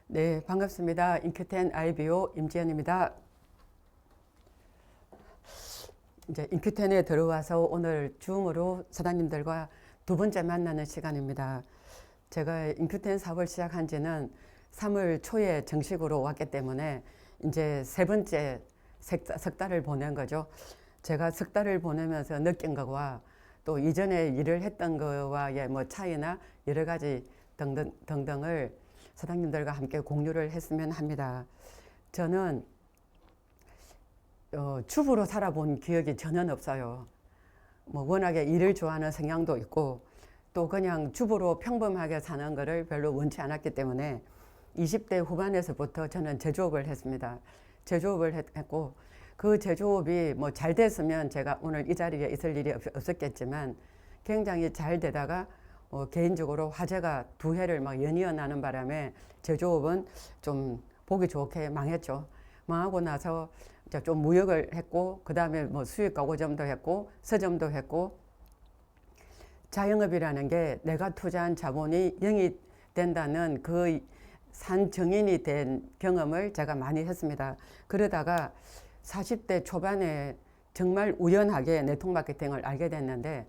네, 반갑습니다. 인큐텐 IBO 임지연입니다. 이제 인큐텐에 들어와서 오늘 줌으로 사장님들과 두 번째 만나는 시간입니다. 제가 인큐텐 사업을 시작한 지는 3월 초에 정식으로 왔기 때문에 이제 세 번째 석 달을 보낸 거죠. 제가 석 달을 보내면서 느낀 거와 또 이전에 일을 했던 거와의 뭐 차이나 여러 가지 등등을 사장님들과 함께 공유를 했으면 합니다. 저는 주부로 살아본 기억이 전혀 없어요. 뭐 워낙에 일을 좋아하는 성향도 있고 또 그냥 주부로 평범하게 사는 거를 별로 원치 않았기 때문에 20대 후반에서부터 저는 제조업을 했습니다. 제조업을 했고 그 제조업이 뭐 잘 됐으면 제가 오늘 이 자리에 있을 일이 없었겠지만 굉장히 잘 되다가 개인적으로 화재가 두 해를 막 연이어 나는 바람에 제조업은 좀 보기 좋게 망했죠. 망하고 나서 이제 좀 무역을 했고 그 다음에 뭐 수입 가구점도 했고 서점도 했고 자영업이라는 게 내가 투자한 자본이 0이 된다는 그 산증인이 된 경험을 제가 많이 했습니다. 그러다가 40대 초반에 정말 우연하게 네트워크 마케팅을 알게 됐는데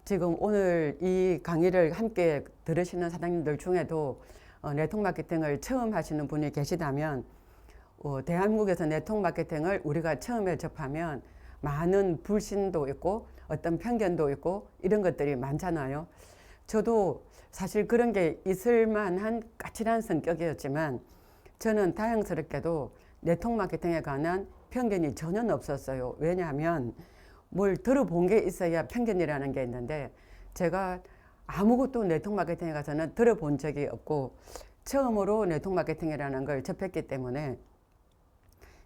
지금 오늘 이 강의를 함께 들으시는 사장님들 중에도 네트워크 마케팅을 처음 하시는 분이 계시다면 대한민국에서 네트워크 마케팅을 우리가 처음에 접하면 많은 불신도 있고 어떤 편견도 있고 이런 것들이 많잖아요. 저도 사실 그런 게 있을 만한 까칠한 성격이었지만 저는 다행스럽게도 네트워크 마케팅에 관한 편견이 전혀 없었어요. 왜냐하면 뭘 들어본 게 있어야 편견이라는 게 있는데 제가 아무것도 네트워크 마케팅에 가서는 들어본 적이 없고 처음으로 네트워크 마케팅이라는 걸 접했기 때문에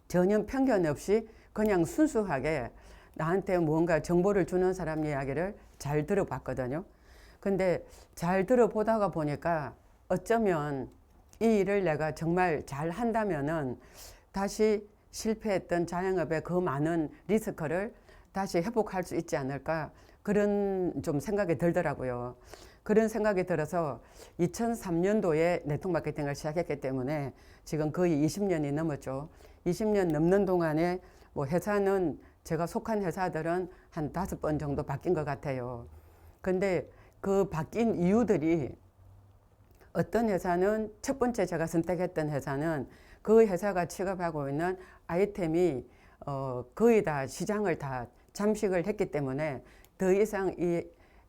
전혀 편견 없이 그냥 순수하게 나한테 뭔가 정보를 주는 사람 이야기를 잘 들어봤거든요. 근데 잘 들어보다가 보니까 어쩌면 이 일을 내가 정말 잘 한다면은 다시 실패했던 자영업의 그 많은 리스크를 다시 회복할 수 있지 않을까 그런 좀 생각이 들더라고요. 그런 생각이 들어서 2003년도에 네트워크 마케팅을 시작했기 때문에 지금 거의 20년이 넘었죠. 20년 넘는 동안에 뭐 회사는 제가 속한 회사들은 한 5번 정도 바뀐 것 같아요. 근데 그 바뀐 이유들이 어떤 회사는 첫 번째 제가 선택했던 회사는 그 회사가 취급하고 있는 아이템이 거의 다 시장을 다 잠식을 했기 때문에 더 이상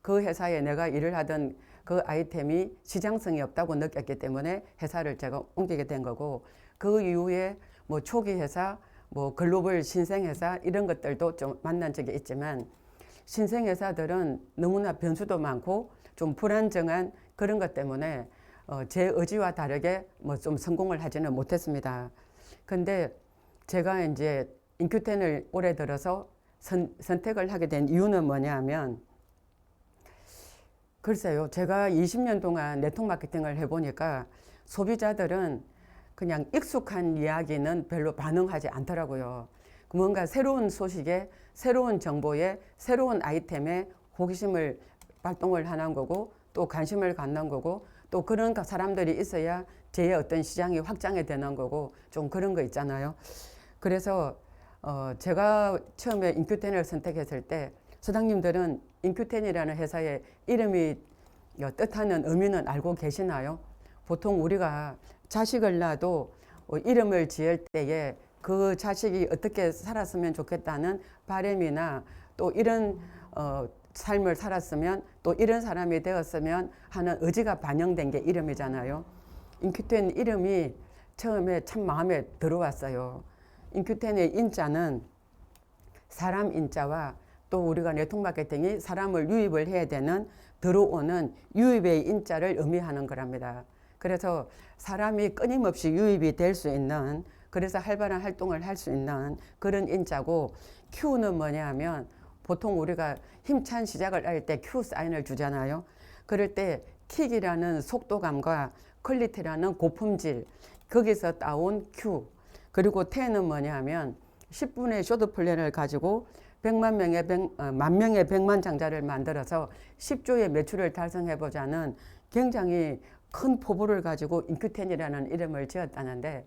그 회사에 내가 일을 하던 그 아이템이 시장성이 없다고 느꼈기 때문에 회사를 제가 옮기게 된 거고 그 이후에 뭐 초기 회사, 뭐 글로벌 신생 회사 이런 것들도 좀 만난 적이 있지만 신생 회사들은 너무나 변수도 많고 좀 불안정한 그런 것 때문에 제 의지와 다르게 뭐 좀 성공을 하지는 못했습니다. 근데 제가 이제 인큐텐을 올해 들어서 선택을 하게 된 이유는 뭐냐면 글쎄요, 제가 20년 동안 네트워크 마케팅을 해보니까 소비자들은 그냥 익숙한 이야기는 별로 반응하지 않더라고요. 뭔가 새로운 소식에, 새로운 정보에, 새로운 아이템에 호기심을 발동을 하는 거고 또 관심을 갖는 거고 또 그런 사람들이 있어야 제 어떤 시장이 확장이 되는 거고 좀 그런 거 있잖아요. 그래서 제가 처음에 인큐텐을 선택했을 때 사장님들은 인큐텐이라는 회사의 이름이 뜻하는 의미는 알고 계시나요? 보통 우리가 자식을 낳아도 이름을 지을 때에 그 자식이 어떻게 살았으면 좋겠다는 바람이나 또 이런 삶을 살았으면 또 이런 사람이 되었으면 하는 의지가 반영된 게 이름이잖아요. 인큐텐 이름이 처음에 참 마음에 들어왔어요. 인큐텐의 인자는 사람 인자와 또 우리가 네트워크 마케팅이 사람을 유입을 해야 되는 들어오는 유입의 인자를 의미하는 거랍니다. 그래서 사람이 끊임없이 유입이 될 수 있는 그래서 활발한 활동을 할 수 있는 그런 인자고 Q는 뭐냐 하면 보통 우리가 힘찬 시작을 할 때 Q 사인을 주잖아요. 그럴 때 킥이라는 속도감과 퀄리티라는 고품질 거기서 따온 Q 그리고 T는 뭐냐 하면 10분의 쇼트 플랜을 가지고 100만 명의 100만 장자를 만들어서 10조의 매출을 달성해보자는 굉장히 큰 포부를 가지고 인큐텐이라는 이름을 지었다는데,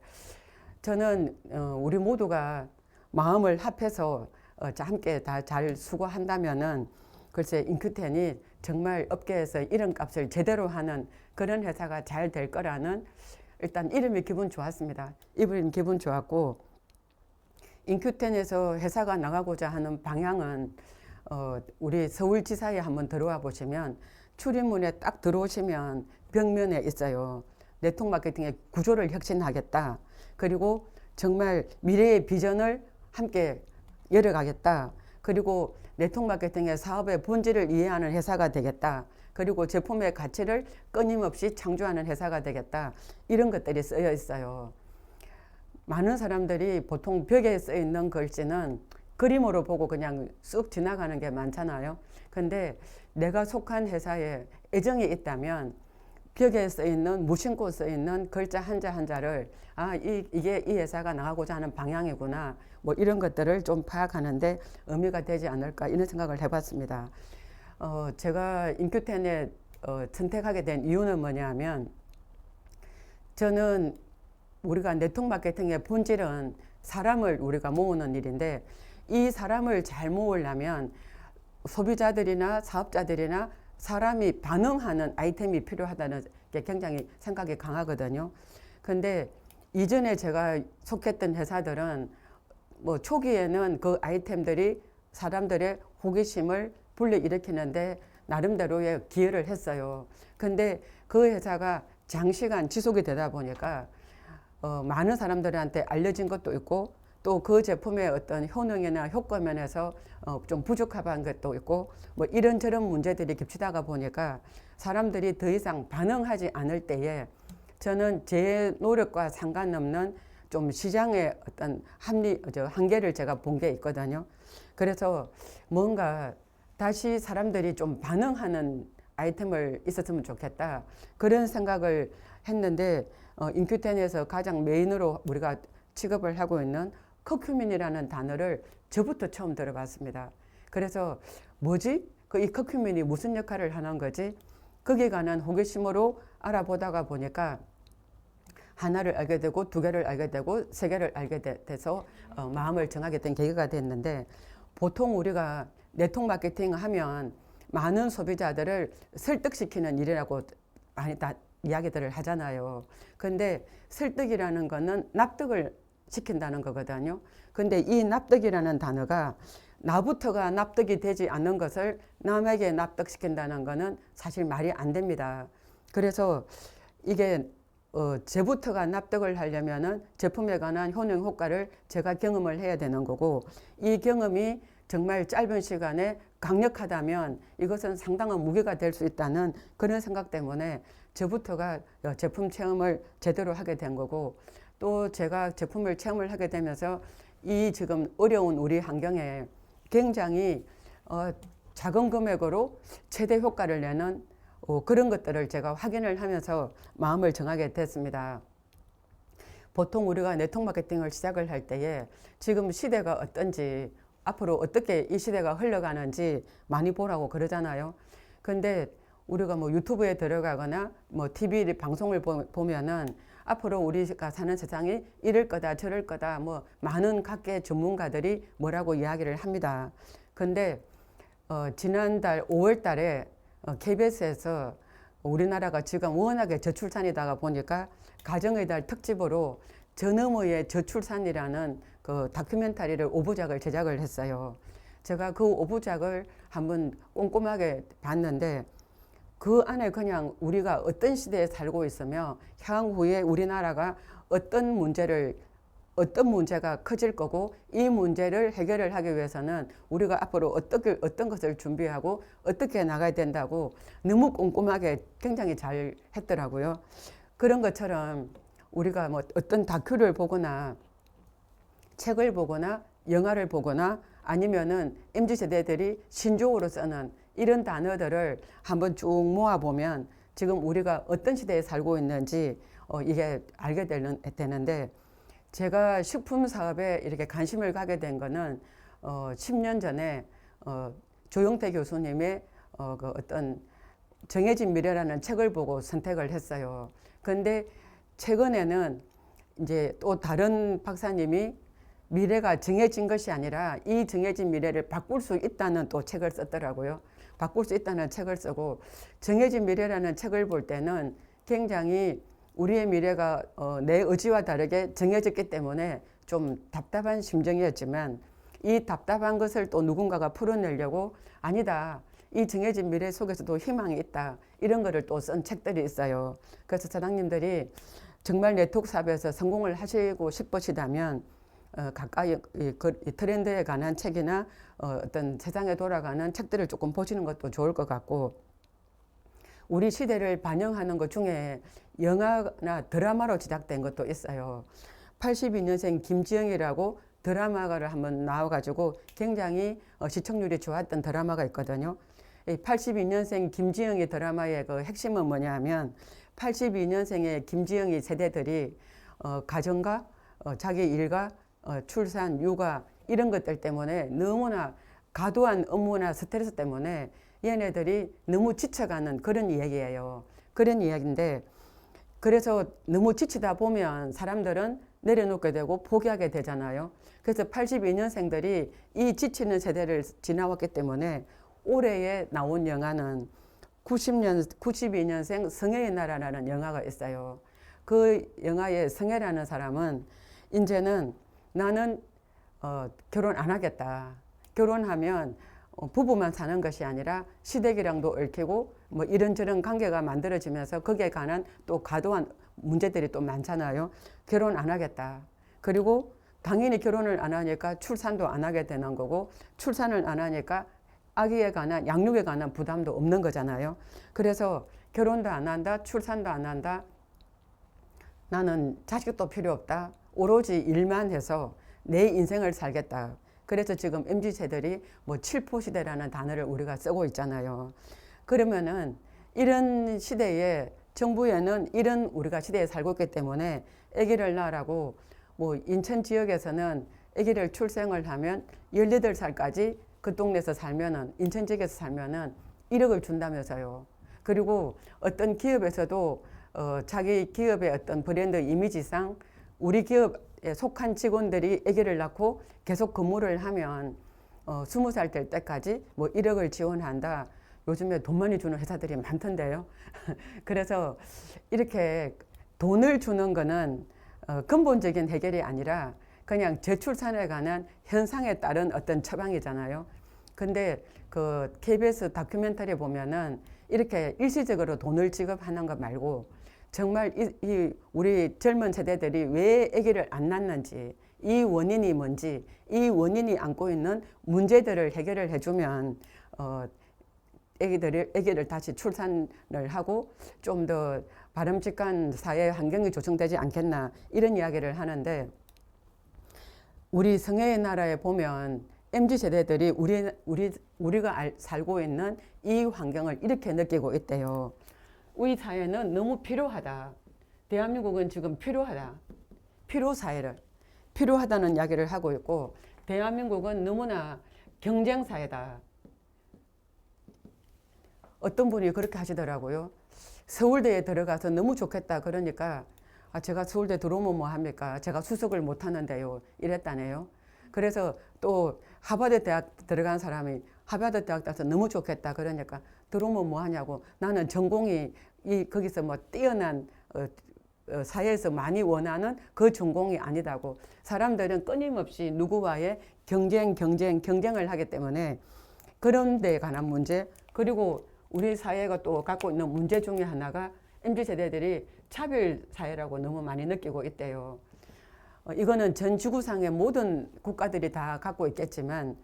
저는 우리 모두가 마음을 합해서 함께 다 잘 수고한다면은 글쎄 인큐텐이 정말 업계에서 이름값을 제대로 하는 그런 회사가 잘 될 거라는, 일단 이름이 기분 좋았습니다. 이름 기분 좋았고, 인큐텐에서 회사가 나가고자 하는 방향은 우리 서울지사에 한번 들어와 보시면 출입문에 딱 들어오시면 벽면에 있어요. 네트워크 마케팅의 구조를 혁신하겠다. 그리고 정말 미래의 비전을 함께 열어가겠다. 그리고 네트워크 마케팅의 사업의 본질을 이해하는 회사가 되겠다. 그리고 제품의 가치를 끊임없이 창조하는 회사가 되겠다. 이런 것들이 쓰여 있어요. 많은 사람들이 보통 벽에 쓰여 있는 글씨는 그림으로 보고 그냥 쑥 지나가는 게 많잖아요. 근데 내가 속한 회사에 애정이 있다면 벽에 써 있는, 무심코 써 있는 글자 한자 한자를 이게 이 회사가 나가고자 하는 방향이구나, 뭐 이런 것들을 좀 파악하는데 의미가 되지 않을까, 이런 생각을 해봤습니다. 제가 인큐텐에 선택하게 된 이유는 뭐냐면, 저는 우리가 네트워크 마케팅의 본질은 사람을 우리가 모으는 일인데, 이 사람을 잘 모으려면 소비자들이나 사업자들이나 사람이 반응하는 아이템이 필요하다는 게 굉장히 생각이 강하거든요. 근데 이전에 제가 속했던 회사들은 뭐 초기에는 그 아이템들이 사람들의 호기심을 불러일으키는데 나름대로의 기여를 했어요. 근데 그 회사가 장시간 지속이 되다 보니까 많은 사람들한테 알려진 것도 있고, 또 그 제품의 어떤 효능이나 효과 면에서 좀 부족한 것도 있고, 뭐 이런저런 문제들이 겹치다가 보니까 사람들이 더 이상 반응하지 않을 때에 저는 제 노력과 상관없는 좀 시장의 어떤 한계를 제가 본 게 있거든요. 그래서 뭔가 다시 사람들이 좀 반응하는 아이템을 있었으면 좋겠다, 그런 생각을 했는데, 인큐텐에서 가장 메인으로 우리가 취급을 하고 있는 커큐민이라는 단어를 저부터 처음 들어봤습니다. 그래서 뭐지? 이 커큐민이 무슨 역할을 하는 거지? 거기에 관한 호기심으로 알아보다가 보니까 하나를 알게 되고, 두 개를 알게 되고, 세 개를 알게 돼서 마음을 정하게 된 계기가 됐는데, 보통 우리가 네트워크 마케팅 하면 많은 소비자들을 설득시키는 일이라고 많이 다 이야기들을 하잖아요. 근데 설득이라는 거는 납득을 시킨다는 거거든요. 근데 이 납득이라는 단어가 나부터가 납득이 되지 않는 것을 남에게 납득시킨다는 거는 사실 말이 안 됩니다. 그래서 이게 제부터가 납득을 하려면은 제품에 관한 효능 효과를 제가 경험을 해야 되는 거고, 이 경험이 정말 짧은 시간에 강력하다면 이것은 상당한 무게가 될 수 있다는 그런 생각 때문에 저부터가 제품 체험을 제대로 하게 된 거고, 또 제가 제품을 체험을 하게 되면서 이 지금 어려운 우리 환경에 굉장히 작은 금액으로 최대 효과를 내는 그런 것들을 제가 확인을 하면서 마음을 정하게 됐습니다. 보통 우리가 네트워크 마케팅을 시작을 할 때에 지금 시대가 어떤지, 앞으로 어떻게 이 시대가 흘러가는지 많이 보라고 그러잖아요. 근데 우리가 뭐 유튜브에 들어가거나 뭐 TV 방송을 보면은 앞으로 우리가 사는 세상이 이럴 거다 저럴 거다, 뭐 많은 각계 전문가들이 뭐라고 이야기를 합니다. 근데 지난달 5월 달에 KBS에서 우리나라가 지금 워낙에 저출산이다가 보니까 가정의 달 특집으로 저 너머의 저출산이라는 그 다큐멘터리를 5부작을 제작을 했어요. 제가 그 5부작을 한번 꼼꼼하게 봤는데, 그 안에 그냥 우리가 어떤 시대에 살고 있으며 향후에 우리나라가 어떤 문제가 커질 거고, 이 문제를 해결을 하기 위해서는 우리가 앞으로 어떤 것을 준비하고 어떻게 나가야 된다고 너무 꼼꼼하게 굉장히 잘 했더라고요. 그런 것처럼 우리가 뭐 어떤 다큐를 보거나 책을 보거나 영화를 보거나 아니면은 MZ세대들이 신조어로 쓰는 이런 단어들을 한번 쭉 모아보면 지금 우리가 어떤 시대에 살고 있는지 이게 알게 되는데, 제가 식품 사업에 이렇게 관심을 가게 된 거는 10년 전에 조용태 교수님의 그 어떤 정해진 미래라는 책을 보고 선택을 했어요. 그런데 최근에는 이제 또 다른 박사님이 미래가 정해진 것이 아니라 이 정해진 미래를 바꿀 수 있다는 또 책을 썼더라고요. 바꿀 수 있다는 책을 쓰고 정해진 미래라는 책을 볼 때는 굉장히 우리의 미래가 내 의지와 다르게 정해졌기 때문에 좀 답답한 심정이었지만 이 답답한 것을 또 누군가가 풀어내려고 아니다. 이 정해진 미래 속에서도 희망이 있다. 이런 거를 또 쓴 책들이 있어요. 그래서 사장님들이 정말 네트워크 사업에서 성공을 하시고 싶으시다면 가까이 이 트렌드에 관한 책이나 어떤 세상에 돌아가는 책들을 조금 보시는 것도 좋을 것 같고 우리 시대를 반영하는 것 중에 영화나 드라마로 제작된 것도 있어요. 82년생 김지영이라고 드라마가 한번 나와가지고 굉장히 시청률이 좋았던 드라마가 있거든요. 82년생 김지영의 드라마의 그 핵심은 뭐냐면 82년생의 김지영이 세대들이 가정과 자기 일과 출산, 육아 이런 것들 때문에 너무나 과도한 업무나 스트레스 때문에 얘네들이 너무 지쳐가는 그런 이야기예요. 그런 이야기인데 그래서 너무 지치다 보면 사람들은 내려놓게 되고 포기하게 되잖아요. 그래서 82년생들이 이 지치는 세대를 지나왔기 때문에 올해에 나온 영화는 92년생 성애의 나라라는 영화가 있어요. 그 영화의 성애라는 사람은 이제는 나는 결혼 안 하겠다. 결혼하면 부부만 사는 것이 아니라 시댁이랑도 얽히고 뭐 이런저런 관계가 만들어지면서 거기에 관한 또 과도한 문제들이 또 많잖아요. 결혼 안 하겠다. 그리고 당연히 결혼을 안 하니까 출산도 안 하게 되는 거고 출산을 안 하니까 아기에 관한 양육에 관한 부담도 없는 거잖아요. 그래서 결혼도 안 한다. 출산도 안 한다. 나는 자식도 필요 없다. 오로지 일만 해서 내 인생을 살겠다. 그래서 지금 MZ세들이 뭐 칠포시대라는 단어를 우리가 쓰고 있잖아요. 그러면은 이런 시대에 정부에는 이런 우리가 시대에 살고 있기 때문에 아기를 낳으라고 뭐 인천 지역에서는 아기를 출생을 하면 18살까지 그 동네에서 살면은 인천 지역에서 살면은 1억을 준다면서요. 그리고 어떤 기업에서도 자기 기업의 어떤 브랜드 이미지상 우리 기업에 속한 직원들이 아기를 낳고 계속 근무를 하면 20살 될 때까지 뭐 1억을 지원한다. 요즘에 돈 많이 주는 회사들이 많던데요. 그래서 이렇게 돈을 주는 거는 근본적인 해결이 아니라 그냥 저출산에 관한 현상에 따른 어떤 처방이잖아요. 근데 그 KBS 다큐멘터리 보면은 이렇게 일시적으로 돈을 지급하는 것 말고 정말 이 우리 젊은 세대들이 왜 아기를 안 낳는지 이 원인이 뭔지 이 원인이 안고 있는 문제들을 해결을 해주면 아기를 다시 출산을 하고 좀 더 바람직한 사회 환경이 조성되지 않겠나 이런 이야기를 하는데 우리 성애의 나라에 보면 MZ세대들이 우리가 살고 있는 이 환경을 이렇게 느끼고 있대요. 우리 사회는 너무 필요하다. 대한민국은 지금 필요하다. 필요사회를 필요하다는 이야기를 하고 있고 대한민국은 너무나 경쟁사회다. 어떤 분이 그렇게 하시더라고요. 서울대에 들어가서 너무 좋겠다. 그러니까 제가 서울대 들어오면 뭐 합니까? 제가 수석을 못 하는데요. 이랬다네요. 그래서 또 하버드 대학 들어간 사람이 하버드 대학 가서 너무 좋겠다. 그러니까 들어오면 뭐 하냐고. 나는 전공이 거기서 뭐 뛰어난 사회에서 많이 원하는 그 전공이 아니다고. 사람들은 끊임없이 누구와의 경쟁을 하기 때문에 그런 데에 관한 문제 그리고 우리 사회가 또 갖고 있는 문제 중에 하나가 MZ세대들이 차별사회라고 너무 많이 느끼고 있대요. 이거는 전 지구상의 모든 국가들이 다 갖고 있겠지만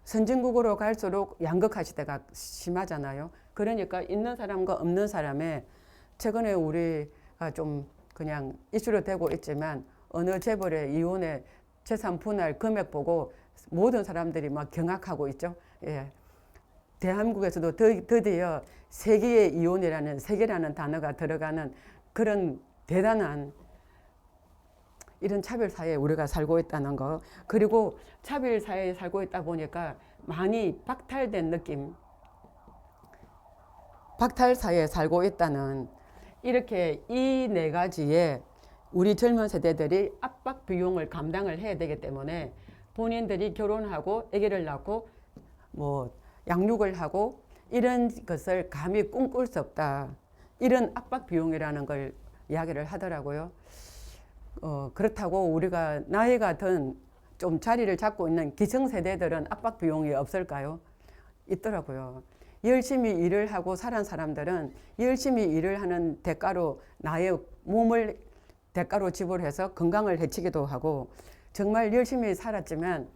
선진국으로 갈수록 양극화 시대가 심하잖아요. 그러니까 있는 사람과 없는 사람의 최근에 우리가 좀 그냥 이슈로 되고 있지만 어느 재벌의 이혼의 재산 분할 금액 보고 모든 사람들이 막 경악하고 있죠. 예. 대한민국에서도 드디어 세계의 이혼이라는 세계라는 단어가 들어가는 그런 대단한 이런 차별사회에 우리가 살고 있다는 거. 그리고 차별사회에 살고 있다 보니까 많이 박탈된 느낌. 박탈사에 살고 있다는 이렇게 이 네 가지에 우리 젊은 세대들이 압박 비용을 감당을 해야 되기 때문에 본인들이 결혼하고 아기를 낳고 뭐 양육을 하고 이런 것을 감히 꿈꿀 수 없다. 이런 압박 비용이라는 걸 이야기를 하더라고요. 그렇다고 우리가 나이가 든 좀 자리를 잡고 있는 기성세대들은 압박 비용이 없을까요? 있더라고요. 열심히 일을 하고 살은 사람들은 열심히 일을 하는 대가로 나의 몸을 대가로 지불해서 건강을 해치기도 하고 정말 열심히 살았지만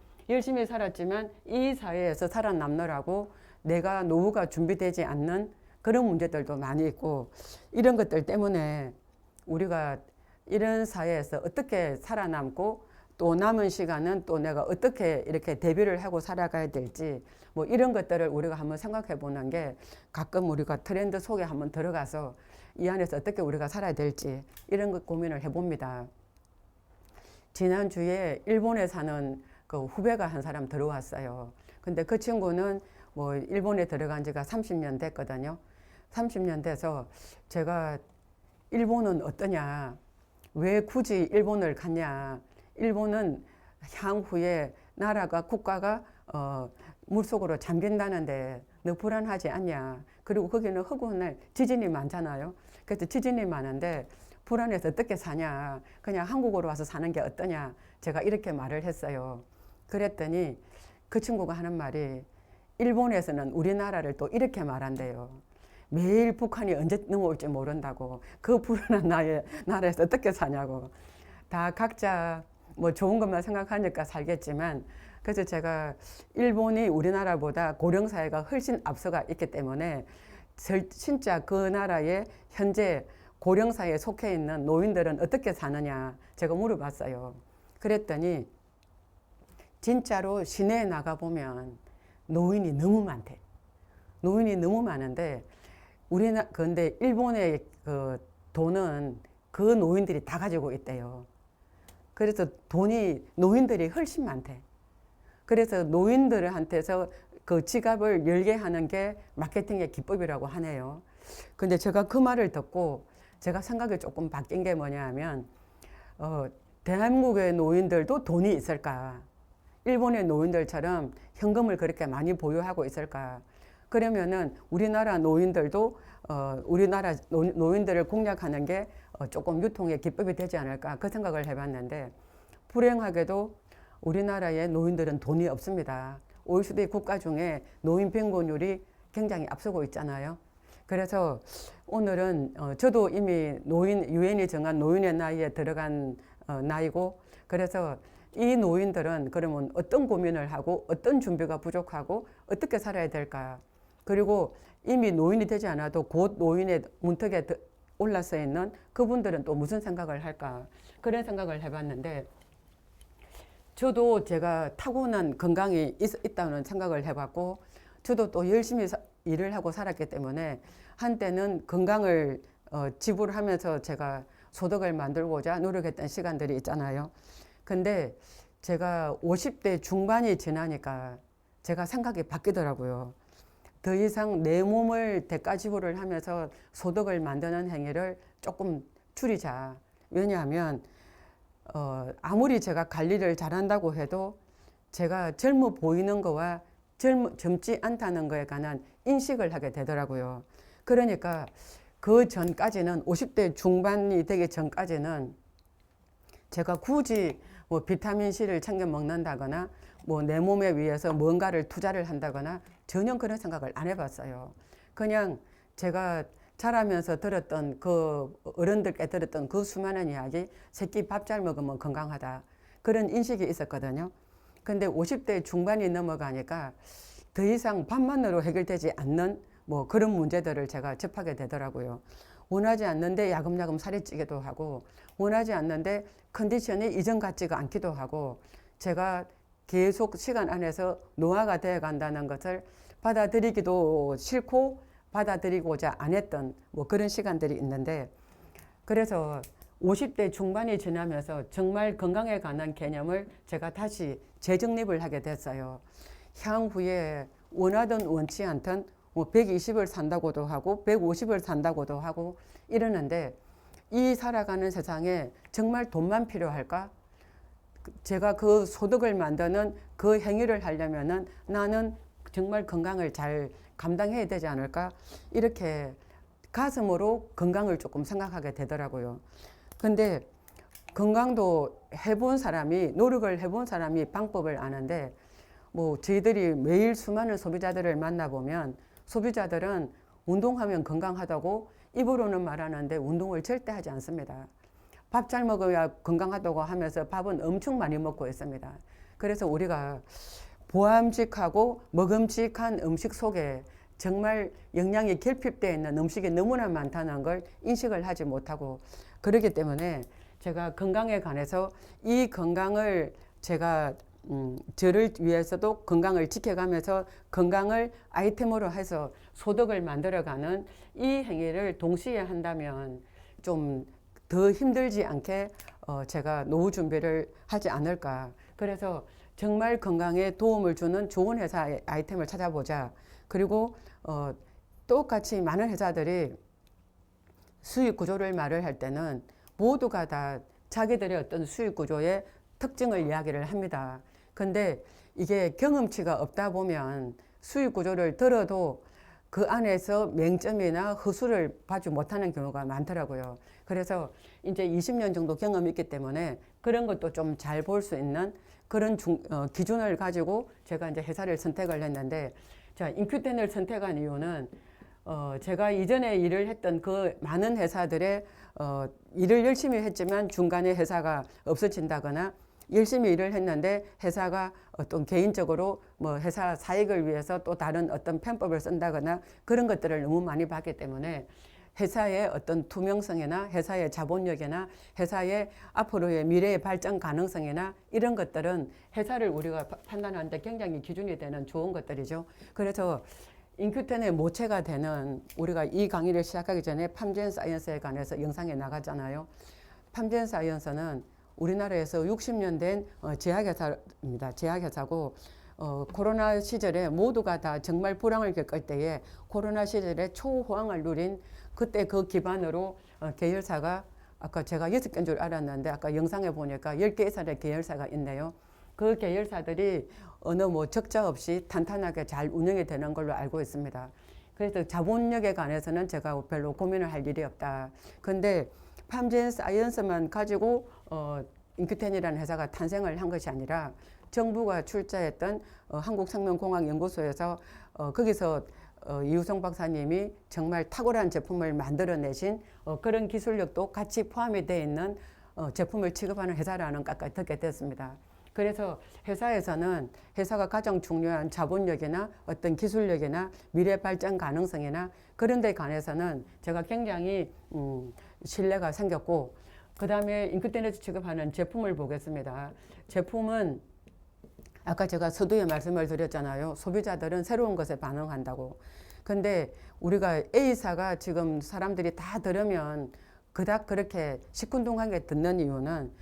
이 사회에서 살아남느라고 내가 노후가 준비되지 않는 그런 문제들도 많이 있고 이런 것들 때문에 우리가 이런 사회에서 어떻게 살아남고 또 남은 시간은 또 내가 어떻게 이렇게 대비를 하고 살아가야 될지 뭐 이런 것들을 우리가 한번 생각해 보는 게 가끔 우리가 트렌드 속에 한번 들어가서 이 안에서 어떻게 우리가 살아야 될지 이런 것 고민을 해봅니다. 지난주에 일본에 사는 그 후배가 한 사람 들어왔어요. 근데 그 친구는 뭐 일본에 들어간 지가 30년 됐거든요. 30년 돼서 제가 일본은 어떠냐, 왜 굳이 일본을 갔냐, 일본은 향후에 나라가 국가가 물속으로 잠긴다는데 너 불안하지 않냐. 그리고 거기는 허구날 지진이 많잖아요. 그래서 지진이 많은데 불안해서 어떻게 사냐. 그냥 한국으로 와서 사는 게 어떠냐. 제가 이렇게 말을 했어요. 그랬더니 그 친구가 하는 말이 일본에서는 우리나라를 또 이렇게 말한대요. 매일 북한이 언제 넘어올지 모른다고. 그 불안한 나라에서 어떻게 사냐고. 다 각자 뭐 좋은 것만 생각하니까 살겠지만 그래서 제가 일본이 우리나라보다 고령사회가 훨씬 앞서가 있기 때문에 진짜 그 나라의 현재 고령사회에 속해 있는 노인들은 어떻게 사느냐 제가 물어봤어요. 그랬더니 진짜로 시내에 나가보면 노인이 너무 많대. 노인이 너무 많은데 근데 일본의 그 돈은 그 노인들이 다 가지고 있대요. 그래서 노인들이 훨씬 많대. 그래서 노인들한테서 그 지갑을 열게 하는 게 마케팅의 기법이라고 하네요. 근데 제가 그 말을 듣고 제가 생각이 조금 바뀐 게 뭐냐 하면, 대한민국의 노인들도 돈이 있을까? 일본의 노인들처럼 현금을 그렇게 많이 보유하고 있을까? 그러면은 우리나라 노인들도 우리나라 노인들을 공략하는 게 조금 유통의 기법이 되지 않을까 그 생각을 해봤는데 불행하게도 우리나라의 노인들은 돈이 없습니다. OECD 국가 중에 노인 빈곤율이 굉장히 앞서고 있잖아요. 그래서 오늘은 저도 이미 유엔이 정한 노인의 나이에 들어간 나이고 그래서 이 노인들은 그러면 어떤 고민을 하고 어떤 준비가 부족하고 어떻게 살아야 될까? 그리고 이미 노인이 되지 않아도 곧 노인의 문턱에 올라서 있는 그분들은 또 무슨 생각을 할까? 그런 생각을 해봤는데 저도 제가 타고난 건강이 있다는 생각을 해봤고 저도 또 열심히 일을 하고 살았기 때문에 한때는 건강을 지불하면서 제가 소득을 만들고자 노력했던 시간들이 있잖아요. 근데 제가 50대 중반이 지나니까 제가 생각이 바뀌더라고요. 더 이상 내 몸을 대가 지불을 하면서 소득을 만드는 행위를 조금 줄이자. 왜냐하면 아무리 제가 관리를 잘한다고 해도 제가 젊어 보이는 거와 젊지 않다는 거에 관한 인식을 하게 되더라고요. 그러니까 그 전까지는 50대 중반이 되기 전까지는 제가 굳이 뭐 비타민C를 챙겨 먹는다거나 뭐 내 몸에 위해서 뭔가를 투자를 한다거나 전혀 그런 생각을 안 해봤어요. 그냥 제가 자라면서 들었던 그 어른들께 들었던 그 수많은 이야기, 새끼 밥 잘 먹으면 건강하다. 그런 인식이 있었거든요. 근데 50대 중반이 넘어가니까 더 이상 밥만으로 해결되지 않는 뭐 그런 문제들을 제가 접하게 되더라고요. 원하지 않는데 야금야금 살이 찌기도 하고 원하지 않는데 컨디션이 이전 같지가 않기도 하고 제가 계속 시간 안에서 노화가 되어 간다는 것을 받아들이기도 싫고 받아들이고자 안 했던 뭐 그런 시간들이 있는데 그래서 50대 중반이 지나면서 정말 건강에 관한 개념을 제가 다시 재정립을 하게 됐어요. 향후에 원하든 원치 않든 뭐 120을 산다고도 하고 150을 산다고도 하고 이러는데 이 살아가는 세상에 정말 돈만 필요할까? 제가 그 소득을 만드는 그 행위를 하려면은 나는 정말 건강을 잘 감당해야 되지 않을까? 이렇게 가슴으로 건강을 조금 생각하게 되더라고요. 근데 건강도 해본 사람이, 노력을 해본 사람이 방법을 아는데, 뭐 저희들이 매일 수많은 소비자들을 만나보면 소비자들은 운동하면 건강하다고 입으로는 말하는데 운동을 절대 하지 않습니다. 밥 잘 먹어야 건강하다고 하면서 밥은 엄청 많이 먹고 있습니다. 그래서 우리가 보암직하고 먹음직한 음식 속에 정말 영양이 결핍되어 있는 음식이 너무나 많다는 걸 인식을 하지 못하고, 그렇기 때문에 제가 건강에 관해서 이 건강을 제가 저를 위해서도 건강을 지켜가면서 건강을 아이템으로 해서 소득을 만들어가는 이 행위를 동시에 한다면 좀 더 힘들지 않게 제가 노후 준비를 하지 않을까. 그래서 정말 건강에 도움을 주는 좋은 회사의 아이템을 찾아보자. 그리고 똑같이 많은 회사들이 수익 구조를 말을 할 때는 모두가 다 자기들의 어떤 수익 구조의 특징을 이야기를 합니다. 근데 이게 경험치가 없다 보면 수익 구조를 들어도 그 안에서 맹점이나 허술을 봐주 못하는 경우가 많더라고요. 그래서 이제 20년 정도 경험이 있기 때문에 그런 것도 좀 잘 볼 수 있는 그런 기준을 가지고 제가 이제 회사를 선택을 했는데, 자, 인큐텐을 선택한 이유는 제가 이전에 일을 했던 그 많은 회사들의 일을 열심히 했지만 중간에 회사가 없어진다거나 열심히 일을 했는데 회사가 어떤 개인적으로 뭐 회사 사익을 위해서 또 다른 어떤 편법을 쓴다거나 그런 것들을 너무 많이 봤기 때문에 회사의 어떤 투명성이나 회사의 자본력이나 회사의 앞으로의 미래의 발전 가능성이나 이런 것들은 회사를 우리가 판단하는데 굉장히 기준이 되는 좋은 것들이죠. 그래서 인큐텐의 모체가 되는, 우리가 이 강의를 시작하기 전에 팜젠 사이언스에 관해서 영상에 나가잖아요. 팜젠 사이언스는 우리나라에서 60년 된 제약회사입니다. 제약회사고 코로나 시절에 모두가 다 정말 불황을 겪을 때에 코로나 시절에 초호황을 누린 그때 그 기반으로 계열사가, 아까 제가 6개인 줄 알았는데 아까 영상에 보니까 10개 이상의 계열사가 있네요. 그 계열사들이 어느 뭐 적자 없이 탄탄하게 잘 운영이 되는 걸로 알고 있습니다. 그래서 자본력에 관해서는 제가 별로 고민을 할 일이 없다. 근데 팜젠 사이언스만 가지고 인큐텐이라는 회사가 탄생을 한 것이 아니라 정부가 출자했던 한국생명공학연구소에서 거기서 이우성 박사님이 정말 탁월한 제품을 만들어내신 그런 기술력도 같이 포함이 되어 있는 제품을 취급하는 회사라는 것까지 듣게 됐습니다. 그래서 회사에서는 회사가 가장 중요한 자본력이나 어떤 기술력이나 미래 발전 가능성이나 그런 데 관해서는 제가 굉장히 신뢰가 생겼고, 그 다음에 인큐텐에서 취급하는 제품을 보겠습니다. 제품은 아까 제가 서두에 말씀을 드렸잖아요. 소비자들은 새로운 것에 반응한다고. 근데 우리가 A사가 지금 사람들이 다 들으면 그닥 그렇게 시큰둥하게 듣는 이유는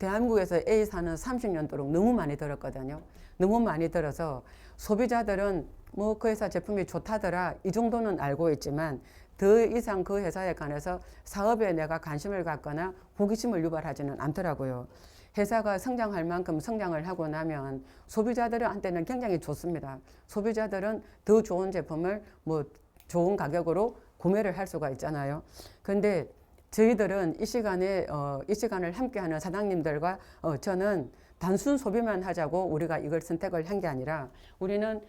대한민국에서 A사는 30년도록 너무 많이 들었거든요. 너무 많이 들어서 소비자들은 뭐 그 회사 제품이 좋다더라 이 정도는 알고 있지만 더 이상 그 회사에 관해서 사업에 내가 관심을 갖거나 호기심을 유발하지는 않더라고요. 회사가 성장할 만큼 성장을 하고 나면 소비자들한테는 굉장히 좋습니다. 소비자들은 더 좋은 제품을 뭐 좋은 가격으로 구매를 할 수가 있잖아요. 근데 저희들은 이 시간을 함께하는 사장님들과 저는 단순 소비만 하자고 우리가 이걸 선택을 한 게 아니라 우리는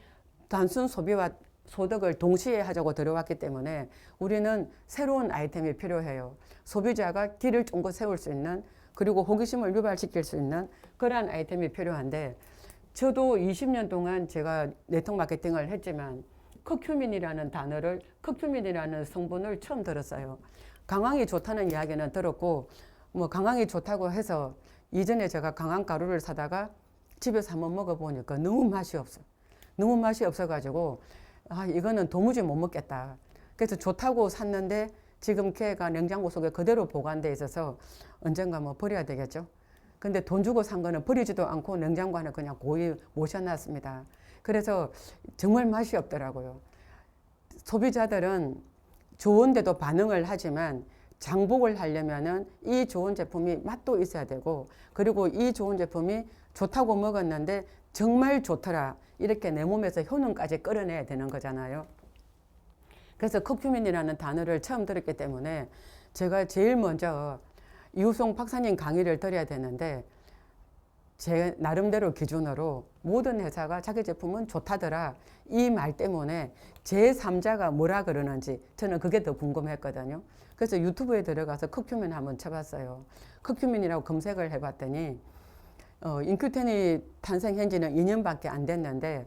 단순 소비와 소득을 동시에 하자고 들어왔기 때문에 우리는 새로운 아이템이 필요해요. 소비자가 길을 쫑긋 세울 수 있는, 그리고 호기심을 유발시킬 수 있는 그러한 아이템이 필요한데, 저도 20년 동안 제가 네트워크 마케팅을 했지만 커큐민이라는 단어를, 커큐민이라는 성분을 처음 들었어요. 강황이 좋다는 이야기는 들었고, 뭐 강황이 좋다고 해서 이전에 제가 강황 가루를 사다가 집에서 한번 먹어보니까 너무 맛이 없어. 너무 맛이 없어가지고 이거는 도무지 못 먹겠다. 그래서 좋다고 샀는데 지금 걔가 냉장고 속에 그대로 보관돼 있어서 언젠가 뭐 버려야 되겠죠. 근데 돈 주고 산 거는 버리지도 않고 냉장고 안에 그냥 고이 모셔놨습니다. 그래서 정말 맛이 없더라고요. 소비자들은 좋은데도 반응을 하지만 장복을 하려면은 이 좋은 제품이 맛도 있어야 되고, 그리고 이 좋은 제품이 좋다고 먹었는데 정말 좋더라, 이렇게 내 몸에서 효능까지 끌어내야 되는 거잖아요. 그래서 커큐민이라는 단어를 처음 들었기 때문에 제가 제일 먼저 이우송 박사님 강의를 드려야 되는데, 제 나름대로 기준으로 모든 회사가 자기 제품은 좋다더라 이 말 때문에 제3자가 뭐라 그러는지 저는 그게 더 궁금했거든요. 그래서 유튜브에 들어가서 커큐민 한번 쳐봤어요. 커큐민이라고 검색을 해봤더니 인큐텐이 탄생한 지는 2년밖에 안 됐는데,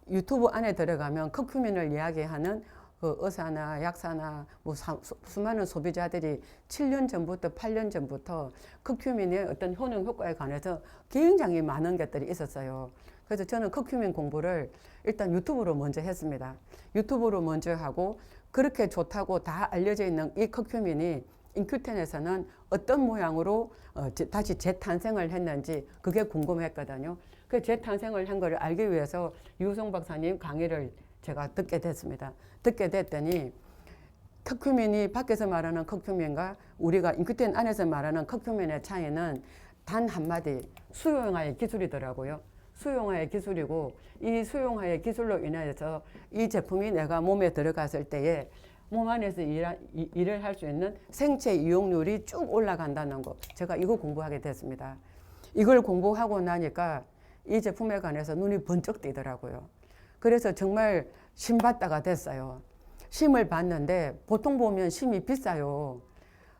유튜브 안에 들어가면 커큐민을 이야기하는 그 의사나 약사나 뭐 수많은 소비자들이 7년 전부터 8년 전부터 커큐민의 어떤 효능 효과에 관해서 굉장히 많은 것들이 있었어요. 그래서 저는 커큐민 공부를 일단 유튜브로 먼저 했습니다. 유튜브로 먼저 하고, 그렇게 좋다고 다 알려져 있는 이 커큐민이 인큐텐에서는 어떤 모양으로 다시 재탄생을 했는지 그게 궁금했거든요. 그 재탄생을 한 거를 알기 위해서 유우송 박사님 강의를 제가 듣게 됐습니다. 듣게 됐더니 커큐민이 밖에서 말하는 커큐민과 우리가 인큐텐 안에서 말하는 커큐민의 차이는 단 한마디, 수용화의 기술이더라고요. 수용화의 기술이고, 이 수용화의 기술로 인해서 이 제품이 내가 몸에 들어갔을 때에 몸 안에서 일을 할 수 있는 생체 이용률이 쭉 올라간다는 거, 제가 이거 공부하게 됐습니다. 이걸 공부하고 나니까 이 제품에 관해서 눈이 번쩍 뜨더라고요. 그래서 정말 심받다가 됐어요. 심을 봤는데 보통 보면 심이 비싸요.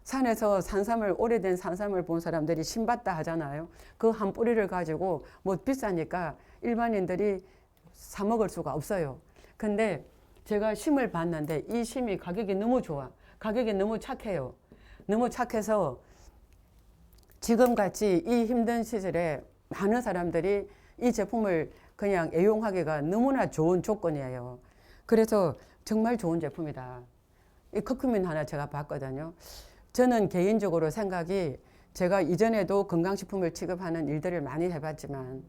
산에서 산삼을, 오래된 산삼을 본 사람들이 심받다 하잖아요. 그 한 뿌리를 가지고 뭐 비싸니까 일반인들이 사 먹을 수가 없어요. 근데 제가 심을 봤는데 이 심이 가격이 너무 좋아. 가격이 너무 착해요. 너무 착해서 지금같이 이 힘든 시절에 많은 사람들이 이 제품을 그냥 애용하기가 너무나 좋은 조건이에요. 그래서 정말 좋은 제품이다. 이 커큐민 하나 제가 봤거든요. 저는 개인적으로 생각이, 제가 이전에도 건강식품을 취급하는 일들을 많이 해봤지만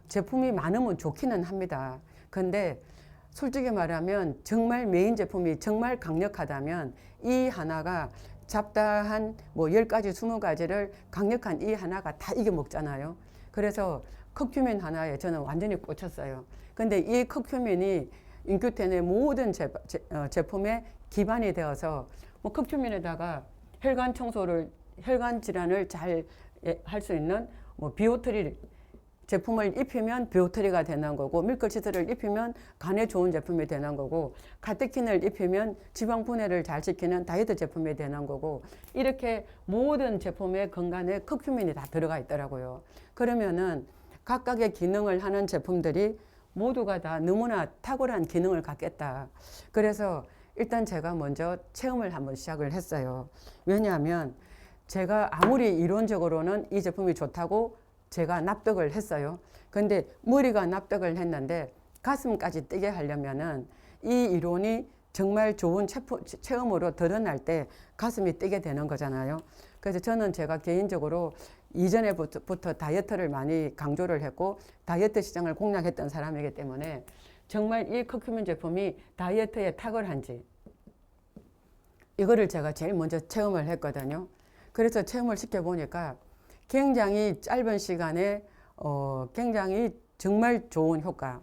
제품이 많으면 좋기는 합니다. 근데 솔직히 말하면 정말 메인 제품이 정말 강력하다면 이 하나가 잡다한 뭐 10가지, 20가지를 강력한 이 하나가 다 이겨먹잖아요. 그래서 커큐민 하나에 저는 완전히 꽂혔어요. 근데 이 커큐민이 인큐텐의 모든 제품의 기반이 되어서 뭐 커큐민에다가 혈관 청소를, 혈관 질환을 잘 할 수 있는 뭐 비오트리 제품을 입히면 비오트리가 되는 거고, 밀크시슬을 입히면 간에 좋은 제품이 되는 거고, 카테킨을 입히면 지방 분해를 잘 시키는 다이어트 제품이 되는 거고, 이렇게 모든 제품의 건강에 커큐민이 다 들어가 있더라고요. 그러면은 각각의 기능을 하는 제품들이 모두가 다 너무나 탁월한 기능을 갖겠다. 그래서 일단 제가 먼저 체험을 한번 시작을 했어요. 왜냐하면 제가 아무리 이론적으로는 이 제품이 좋다고 제가 납득을 했어요. 근데 머리가 납득을 했는데 가슴까지 뛰게 하려면은 이 이론이 정말 좋은 체험으로 드러날 때 가슴이 뛰게 되는 거잖아요. 그래서 저는 제가 개인적으로 이전에부터 다이어트를 많이 강조를 했고 다이어트 시장을 공략했던 사람이기 때문에 정말 이 커큐민 제품이 다이어트에 탁월한지 이거를 제가 제일 먼저 체험을 했거든요. 그래서 체험을 시켜보니까 굉장히 짧은 시간에 굉장히 정말 좋은 효과,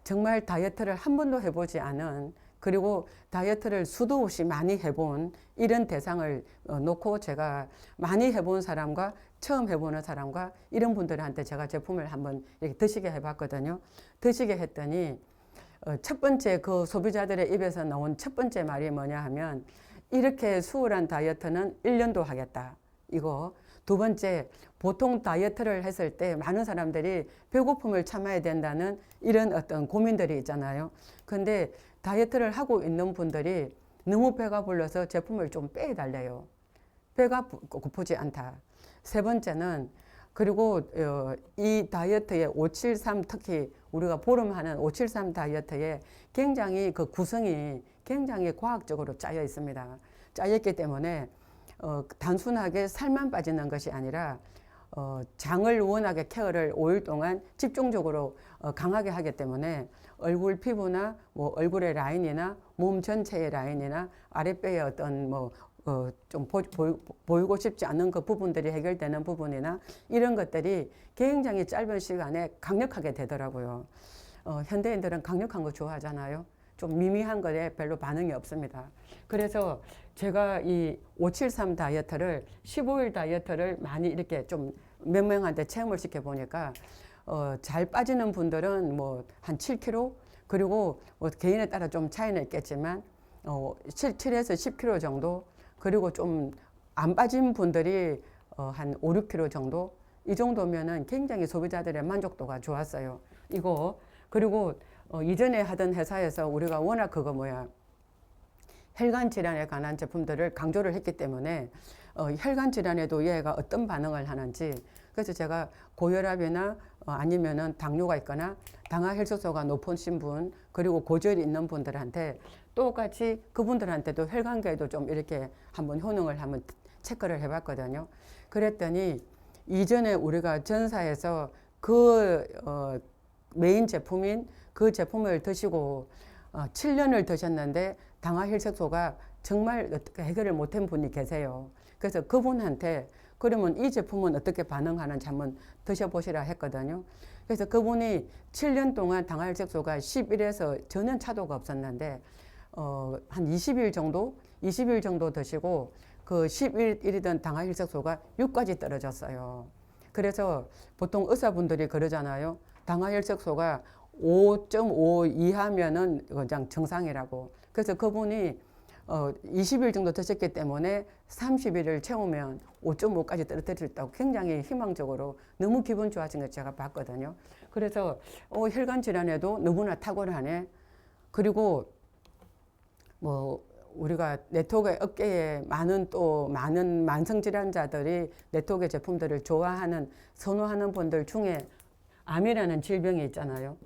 정말 다이어트를 한 번도 해보지 않은, 그리고 다이어트를 수도 없이 많이 해본 이런 대상을 놓고 제가 많이 해본 사람과 처음 해보는 사람과 이런 분들한테 제가 제품을 한번 이렇게 드시게 해봤거든요. 드시게 했더니 첫 번째 그 소비자들의 입에서 나온 첫 번째 말이 뭐냐 하면, 이렇게 수월한 다이어트는 1년도 하겠다. 이거. 두 번째, 보통 다이어트를 했을 때 많은 사람들이 배고픔을 참아야 된다는 이런 어떤 고민들이 있잖아요. 근데 다이어트를 하고 있는 분들이 너무 배가 불러서 제품을 좀 빼달래요. 배가 고프지 않다. 세 번째는, 그리고 이 다이어트의 573, 특히 우리가 보름하는 573 다이어트에 굉장히 그 구성이 굉장히 과학적으로 짜여 있습니다. 짜여 있기 때문에 단순하게 살만 빠지는 것이 아니라 장을 워낙에 케어를 5일 동안 집중적으로 강하게 하기 때문에 얼굴 피부나 뭐 얼굴의 라인이나 몸 전체의 라인이나 아랫배의 어떤 좀 보이고 싶지 않은 그 부분들이 해결되는 부분이나 이런 것들이 굉장히 짧은 시간에 강력하게 되더라고요. 현대인들은 강력한 거 좋아하잖아요. 좀 미미한 거에 별로 반응이 없습니다. 그래서 제가 이 573 다이어트를 15일 다이어트를 많이 이렇게 좀 몇 명한테 체험을 시켜 보니까 잘 빠지는 분들은 뭐 한 7kg 그리고 뭐 개인에 따라 좀 차이는 있겠지만 7에서 10kg 정도 그리고 좀 안 빠진 분들이 한 5, 6kg 정도 이 정도면은 굉장히 소비자들의 만족도가 좋았어요. 이거 그리고 이전에 하던 회사에서 우리가 워낙 혈관 질환에 관한 제품들을 강조를 했기 때문에 혈관 질환에도 얘가 어떤 반응을 하는지 그래서 제가 고혈압이나 아니면은 당뇨가 있거나 당화혈색소가 높으신 분 그리고 고지혈이 있는 분들한테 똑같이 그분들한테도 혈관계에도 좀 이렇게 한번 효능을 한번 체크를 해봤거든요. 그랬더니 이전에 우리가 전사에서 메인 제품인 그 제품을 드시고 7년을 드셨는데 당화혈색소가 정말 어떻게 해결을 못한 분이 계세요. 그래서 그분한테 그러면 이 제품은 어떻게 반응하는지 한번 드셔보시라 했거든요. 그래서 그분이 7년 동안 당화혈색소가 10일에서 전혀 차도가 없었는데 한 20일 정도 드시고 그 11일이던 당화혈색소가 6까지 떨어졌어요. 그래서 보통 의사분들이 그러잖아요. 당화혈색소가 5.5 이하면은 그냥 정상이라고. 그래서 그분이 20일 정도 드셨기 때문에 30일을 채우면 5.5까지 떨어뜨렸다고 굉장히 희망적으로 너무 기분 좋아진 걸 제가 봤거든요. 그래서 혈관 질환에도 너무나 탁월하네. 그리고 뭐 우리가 네트워크 업계에 많은 만성 질환자들이 네트워크 제품들을 좋아하는 선호하는 분들 중에 암이라는 질병이 있잖아요.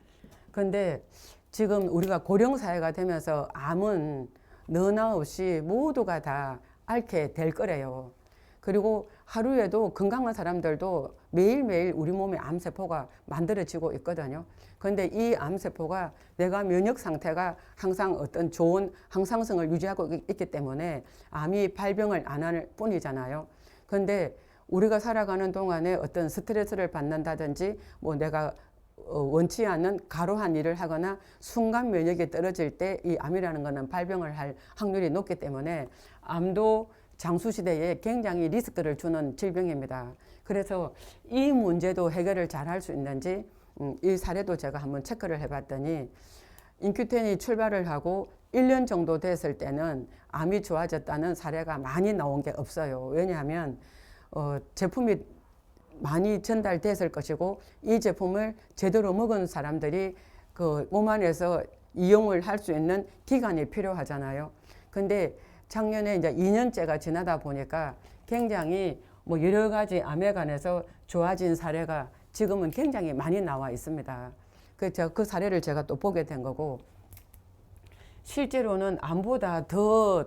근데 지금 우리가 고령 사회가 되면서 암은 너나 없이 모두가 다 앓게 될 거래요. 그리고 하루에도 건강한 사람들도 매일매일 우리 몸에 암세포가 만들어지고 있거든요. 그런데 이 암세포가 내가 면역 상태가 항상 어떤 좋은 항상성을 유지하고 있기 때문에 암이 발병을 안 할 뿐이잖아요. 그런데 우리가 살아가는 동안에 어떤 스트레스를 받는다든지 뭐 내가 원치 않는 과로한 일을 하거나 순간 면역이 떨어질 때 이 암이라는 것은 발병을 할 확률이 높기 때문에 암도 장수시대에 굉장히 리스크를 주는 질병입니다. 그래서 이 문제도 해결을 잘 할 수 있는지 이 사례도 제가 한번 체크를 해봤더니 인큐텐이 출발을 하고 1년 정도 됐을 때는 암이 좋아졌다는 사례가 많이 나온 게 없어요. 왜냐하면 제품이 많이 전달됐을 것이고 이 제품을 제대로 먹은 사람들이 그 몸 안에서 이용을 할 수 있는 기간이 필요하잖아요. 근데 작년에 이제 2년째가 지나다 보니까 굉장히 뭐 여러 가지 암에 관해서 좋아진 사례가 지금은 굉장히 많이 나와 있습니다. 그 사례를 제가 또 보게 된 거고 실제로는 암보다 더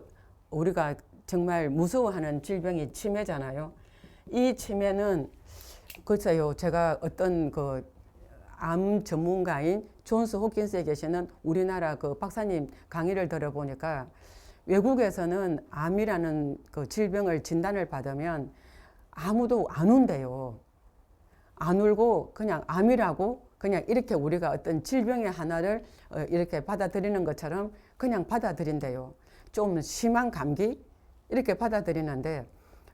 우리가 정말 무서워하는 질병이 치매잖아요. 이 치매는 글쎄요, 제가 어떤 암 전문가인 존스 홉킨스에 계시는 우리나라 그 박사님 강의를 들어보니까 외국에서는 암이라는 그 질병을 진단을 받으면 아무도 안 운대요. 안 울고 그냥 암이라고 그냥 이렇게 우리가 어떤 질병의 하나를 이렇게 받아들이는 것처럼 그냥 받아들인대요. 좀 심한 감기 이렇게 받아들이는데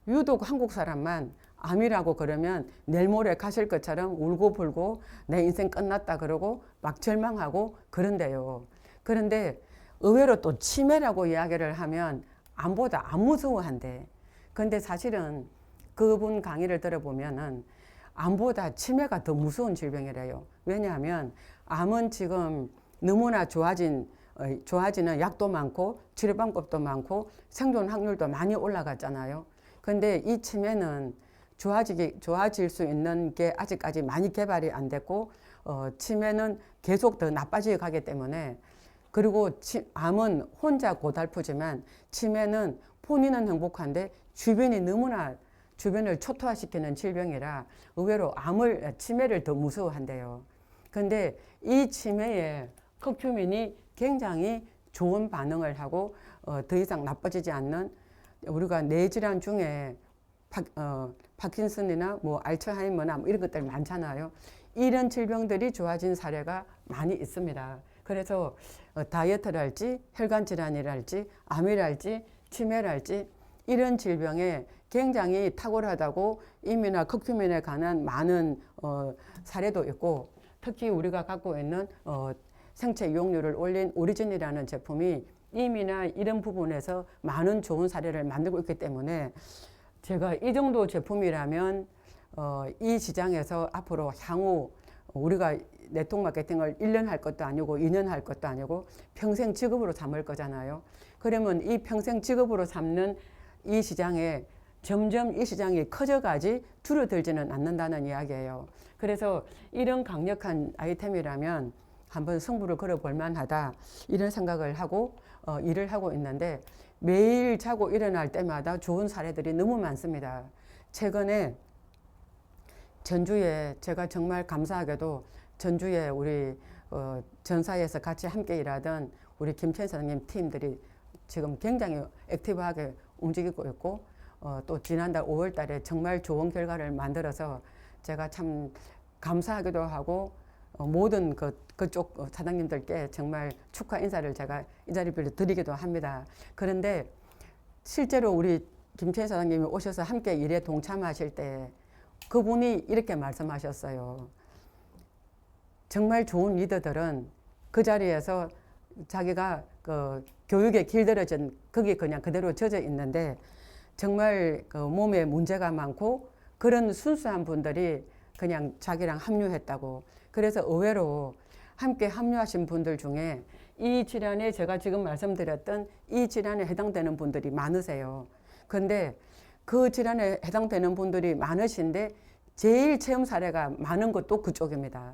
유독 한국 사람만 암이라고 그러면 내일 모레 가실 것처럼 울고불고 내 인생 끝났다 그러고 막 절망하고 그런데요. 그런데 의외로 또 치매라고 이야기를 하면 암보다 안 무서워한대. 근데 사실은 그분 강의를 들어보면은 암보다 치매가 더 무서운 질병이래요. 왜냐하면 암은 지금 너무나 좋아지는 약도 많고 치료 방법도 많고 생존 확률도 많이 올라갔잖아요. 근데 이 치매는 좋아질 수 있는 게 아직까지 많이 개발이 안 됐고 치매는 계속 더 나빠져 가기 때문에 그리고 암은 혼자 고달프지만 치매는 본인은 행복한데 주변이 너무나 주변을 초토화시키는 질병이라 의외로 치매를 더 무서워한대요. 근데 이 치매에 커큐민이 굉장히 좋은 반응을 하고 더 이상 나빠지지 않는, 우리가 뇌질환 중에 파킨슨이나 뭐 알츠하이머나 뭐 이런 것들 많잖아요. 이런 질병들이 좋아진 사례가 많이 있습니다. 그래서 다이어트랄지 혈관 질환이랄지 암이랄지 치매랄지 이런 질병에 굉장히 탁월하다고 이미나 커큐민에 관한 많은 사례도 있고, 특히 우리가 갖고 있는 생체 이용률을 올린 오리진이라는 제품이 이미나 이런 부분에서 많은 좋은 사례를 만들고 있기 때문에 제가 이 정도 제품이라면 이 시장에서 앞으로 향후 우리가 네트워크 마케팅을 1년 할 것도 아니고 2년 할 것도 아니고 평생 직업으로 삼을 거잖아요. 그러면 이 평생 직업으로 삼는 이 시장에 점점 이 시장이 커져가지 줄어들지는 않는다는 이야기예요. 그래서 이런 강력한 아이템이라면 한번 승부를 걸어볼 만하다, 이런 생각을 하고 일을 하고 있는데, 매일 자고 일어날 때마다 좋은 사례들이 너무 많습니다. 최근에 전주에 제가 정말 감사하게도 전주에 우리 전사에서 같이 함께 일하던 우리 김천 사장님 팀들이 지금 굉장히 액티브하게 움직이고 있고, 또 지난달 5월 달에 정말 좋은 결과를 만들어서 제가 참 감사하기도 하고 모든 그쪽 사장님들께 정말 축하 인사를 제가 이 자리에 드리기도 합니다. 그런데 실제로 우리 김천 사장님이 오셔서 함께 일에 동참하실 때 그분이 이렇게 말씀하셨어요. 정말 좋은 리더들은 그 자리에서 자기가 그 교육에 길들여진 거기 그냥 그대로 젖어 있는데, 정말 그 몸에 문제가 많고 그런 순수한 분들이 그냥 자기랑 합류했다고. 그래서 의외로 함께 합류하신 분들 중에 이 질환에, 제가 지금 말씀드렸던 이 질환에 해당되는 분들이 많으세요. 근데 그 질환에 해당되는 분들이 많으신데 제일 체험 사례가 많은 것도 그쪽입니다.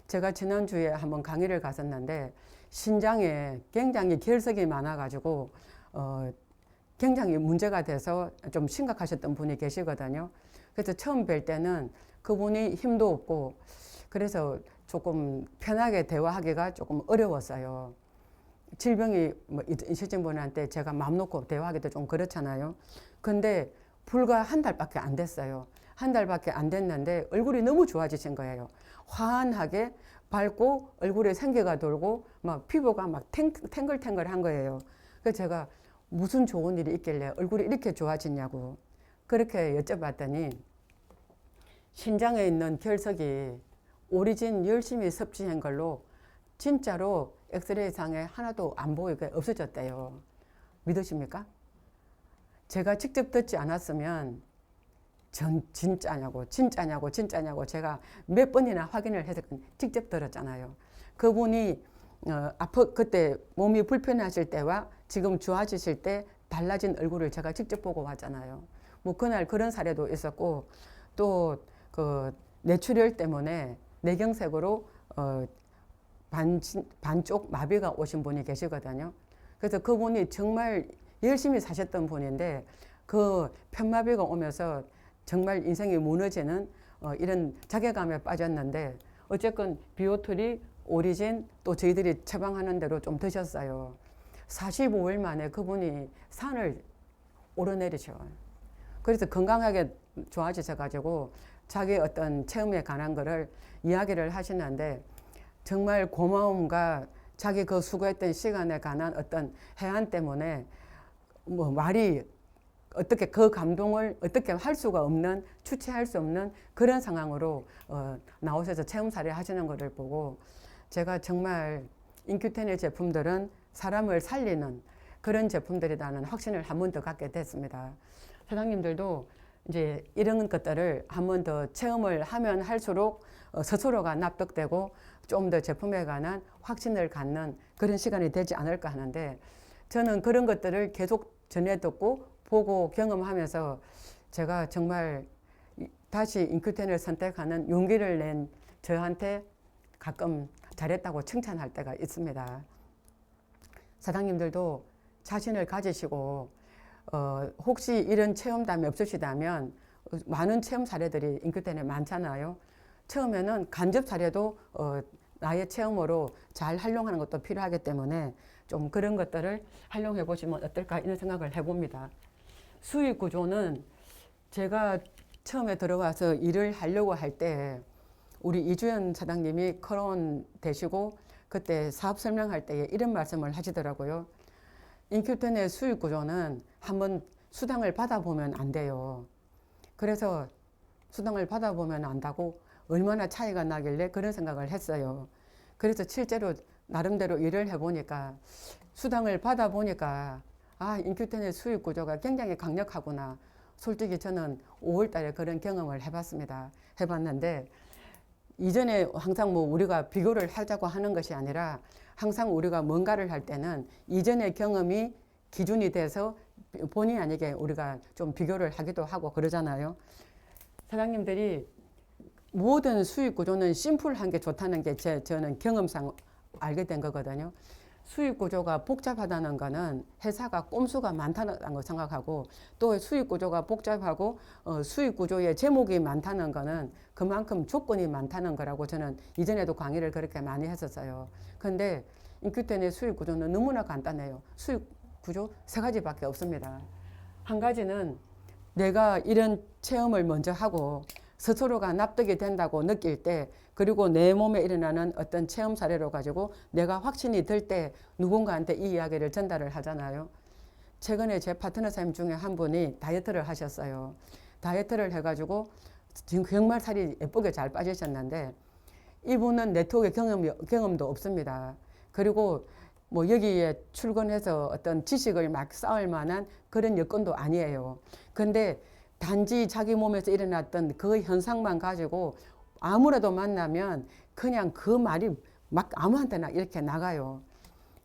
제가 지난주에 한번 강의를 갔었는데 신장에 굉장히 결석이 많아가지고 굉장히 문제가 돼서 좀 심각하셨던 분이 계시거든요. 그래서 처음 뵐 때는 그분이 힘도 없고 그래서 조금 편하게 대화하기가 조금 어려웠어요. 질병이 뭐 있으신 분한테 제가 마음 놓고 대화하기도 좀 그렇잖아요. 근데 불과 한 달밖에 안 됐어요. 한 달밖에 안 됐는데 얼굴이 너무 좋아지신 거예요. 환하게 밝고 얼굴에 생기가 돌고 막 피부가 막 탱글탱글한 거예요. 그래서 제가 무슨 좋은 일이 있길래 얼굴이 이렇게 좋아지냐고 그렇게 여쭤봤더니, 신장에 있는 결석이 오리진 열심히 섭취한 걸로 진짜로 엑스레이상에 하나도 안 보이게 없어졌대요. 믿으십니까? 제가 직접 듣지 않았으면 진짜냐고 제가 몇 번이나 확인을 해서 직접 들었잖아요. 그분이 그때 몸이 불편하실 때와 지금 좋아지실 때 달라진 얼굴을 제가 직접 보고 왔잖아요. 뭐 그날 그런 사례도 있었고, 또 그 뇌출혈 때문에 뇌경색으로 반쪽 마비가 오신 분이 계시거든요. 그래서 그분이 정말 열심히 사셨던 분인데 그 편마비가 오면서 정말 인생이 무너지는 이런 자괴감에 빠졌는데, 어쨌건 비오트리, 오리진 또 저희들이 처방하는 대로 좀 드셨어요. 45일 만에 그분이 산을 오르내리셔. 그래서 건강하게 좋아지셔가지고 자기 어떤 체험에 관한 거를 이야기를 하시는데, 정말 고마움과 자기 그 수고했던 시간에 관한 어떤 해안 때문에 뭐 말이 어떻게 그 감동을 어떻게 할 수가 없는, 주체할 수 없는 그런 상황으로 나오셔서 체험 사례 하시는 것을 보고 제가 정말 인큐텐의 제품들은 사람을 살리는 그런 제품들이라는 확신을 한 번 더 갖게 됐습니다. 사장님들도 이제 이런 것들을 한 번 더 체험을 하면 할수록 스스로가 납득되고 좀 더 제품에 관한 확신을 갖는 그런 시간이 되지 않을까 하는데, 저는 그런 것들을 계속 전해 듣고 보고 경험하면서 제가 정말 다시 인큐텐을 선택하는 용기를 낸 저한테 가끔 잘했다고 칭찬할 때가 있습니다. 사장님들도 자신을 가지시고 혹시 이런 체험담이 없으시다면 많은 체험 사례들이 인큐텐에 많잖아요. 처음에는 간접 사례도 나의 체험으로 잘 활용하는 것도 필요하기 때문에 좀 그런 것들을 활용해 보시면 어떨까 이런 생각을 해봅니다. 수익 구조는 제가 처음에 들어와서 일을 하려고 할 때 우리 이주연 사장님이 커론 되시고 그때 사업 설명할 때 이런 말씀을 하시더라고요. 인큐텐의 수익 구조는 한번 수당을 받아보면 안 돼요. 그래서 수당을 받아보면 안다고 얼마나 차이가 나길래 그런 생각을 했어요. 그래서 실제로 나름대로 일을 해보니까 수당을 받아보니까 인큐텐의 수익 구조가 굉장히 강력하구나. 솔직히 저는 5월 달에 그런 경험을 해봤습니다. 해봤는데 이전에 항상 뭐 우리가 비교를 하자고 하는 것이 아니라 항상 우리가 뭔가를 할 때는 이전의 경험이 기준이 돼서 본의 아니게 우리가 좀 비교를 하기도 하고 그러잖아요. 사장님들이 모든 수익 구조는 심플한 게 좋다는 게 저는 경험상 알게 된 거거든요. 수익 구조가 복잡하다는 거는 회사가 꼼수가 많다는 거 생각하고 또 수익 구조가 복잡하고 수익 구조의 제목이 많다는 거는 그만큼 조건이 많다는 거라고 저는 이전에도 강의를 그렇게 많이 했었어요. 근데 인큐텐의 수익 구조는 너무나 간단해요. 수익 구조 세 가지밖에 없습니다. 한 가지는 내가 이런 체험을 먼저 하고 스스로가 납득이 된다고 느낄 때 그리고 내 몸에 일어나는 어떤 체험 사례로 가지고 내가 확신이 들 때 누군가한테 이 이야기를 전달을 하잖아요. 최근에 제 파트너 사님 중에 한 분이 다이어트를 하셨어요. 다이어트를 해가지고 지금 정말 살이 예쁘게 잘 빠지셨는데 이분은 네트워크 경험도 없습니다. 그리고 뭐 여기에 출근해서 어떤 지식을 막 쌓을 만한 그런 여건도 아니에요. 근데 단지 자기 몸에서 일어났던 그 현상만 가지고 아무래도 만나면 그냥 그 말이 막 아무한테나 이렇게 나가요.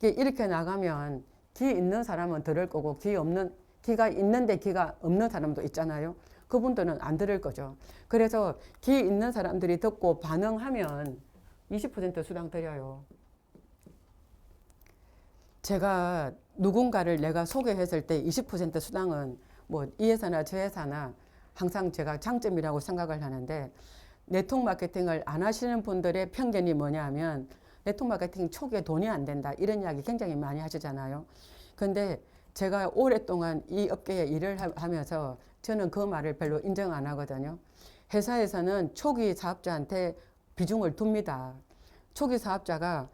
이렇게 나가면 기 있는 사람은 들을 거고 기가 있는데 기가 없는 사람도 있잖아요. 그분들은 안 들을 거죠. 그래서 기 있는 사람들이 듣고 반응하면 20% 수당 드려요. 제가 누군가를 내가 소개했을 때 20% 수당은 뭐 이 회사나 저 회사나 항상 제가 장점이라고 생각을 하는데 네트워크 마케팅을 안 하시는 분들의 편견이 뭐냐 하면 네트워크 마케팅 초기에 돈이 안 된다 이런 이야기 굉장히 많이 하시잖아요. 근데 제가 오랫동안 이 업계에 일을 하면서 저는 그 말을 별로 인정 안 하거든요. 회사에서는 초기 사업자한테 비중을 둡니다. 초기 사업자가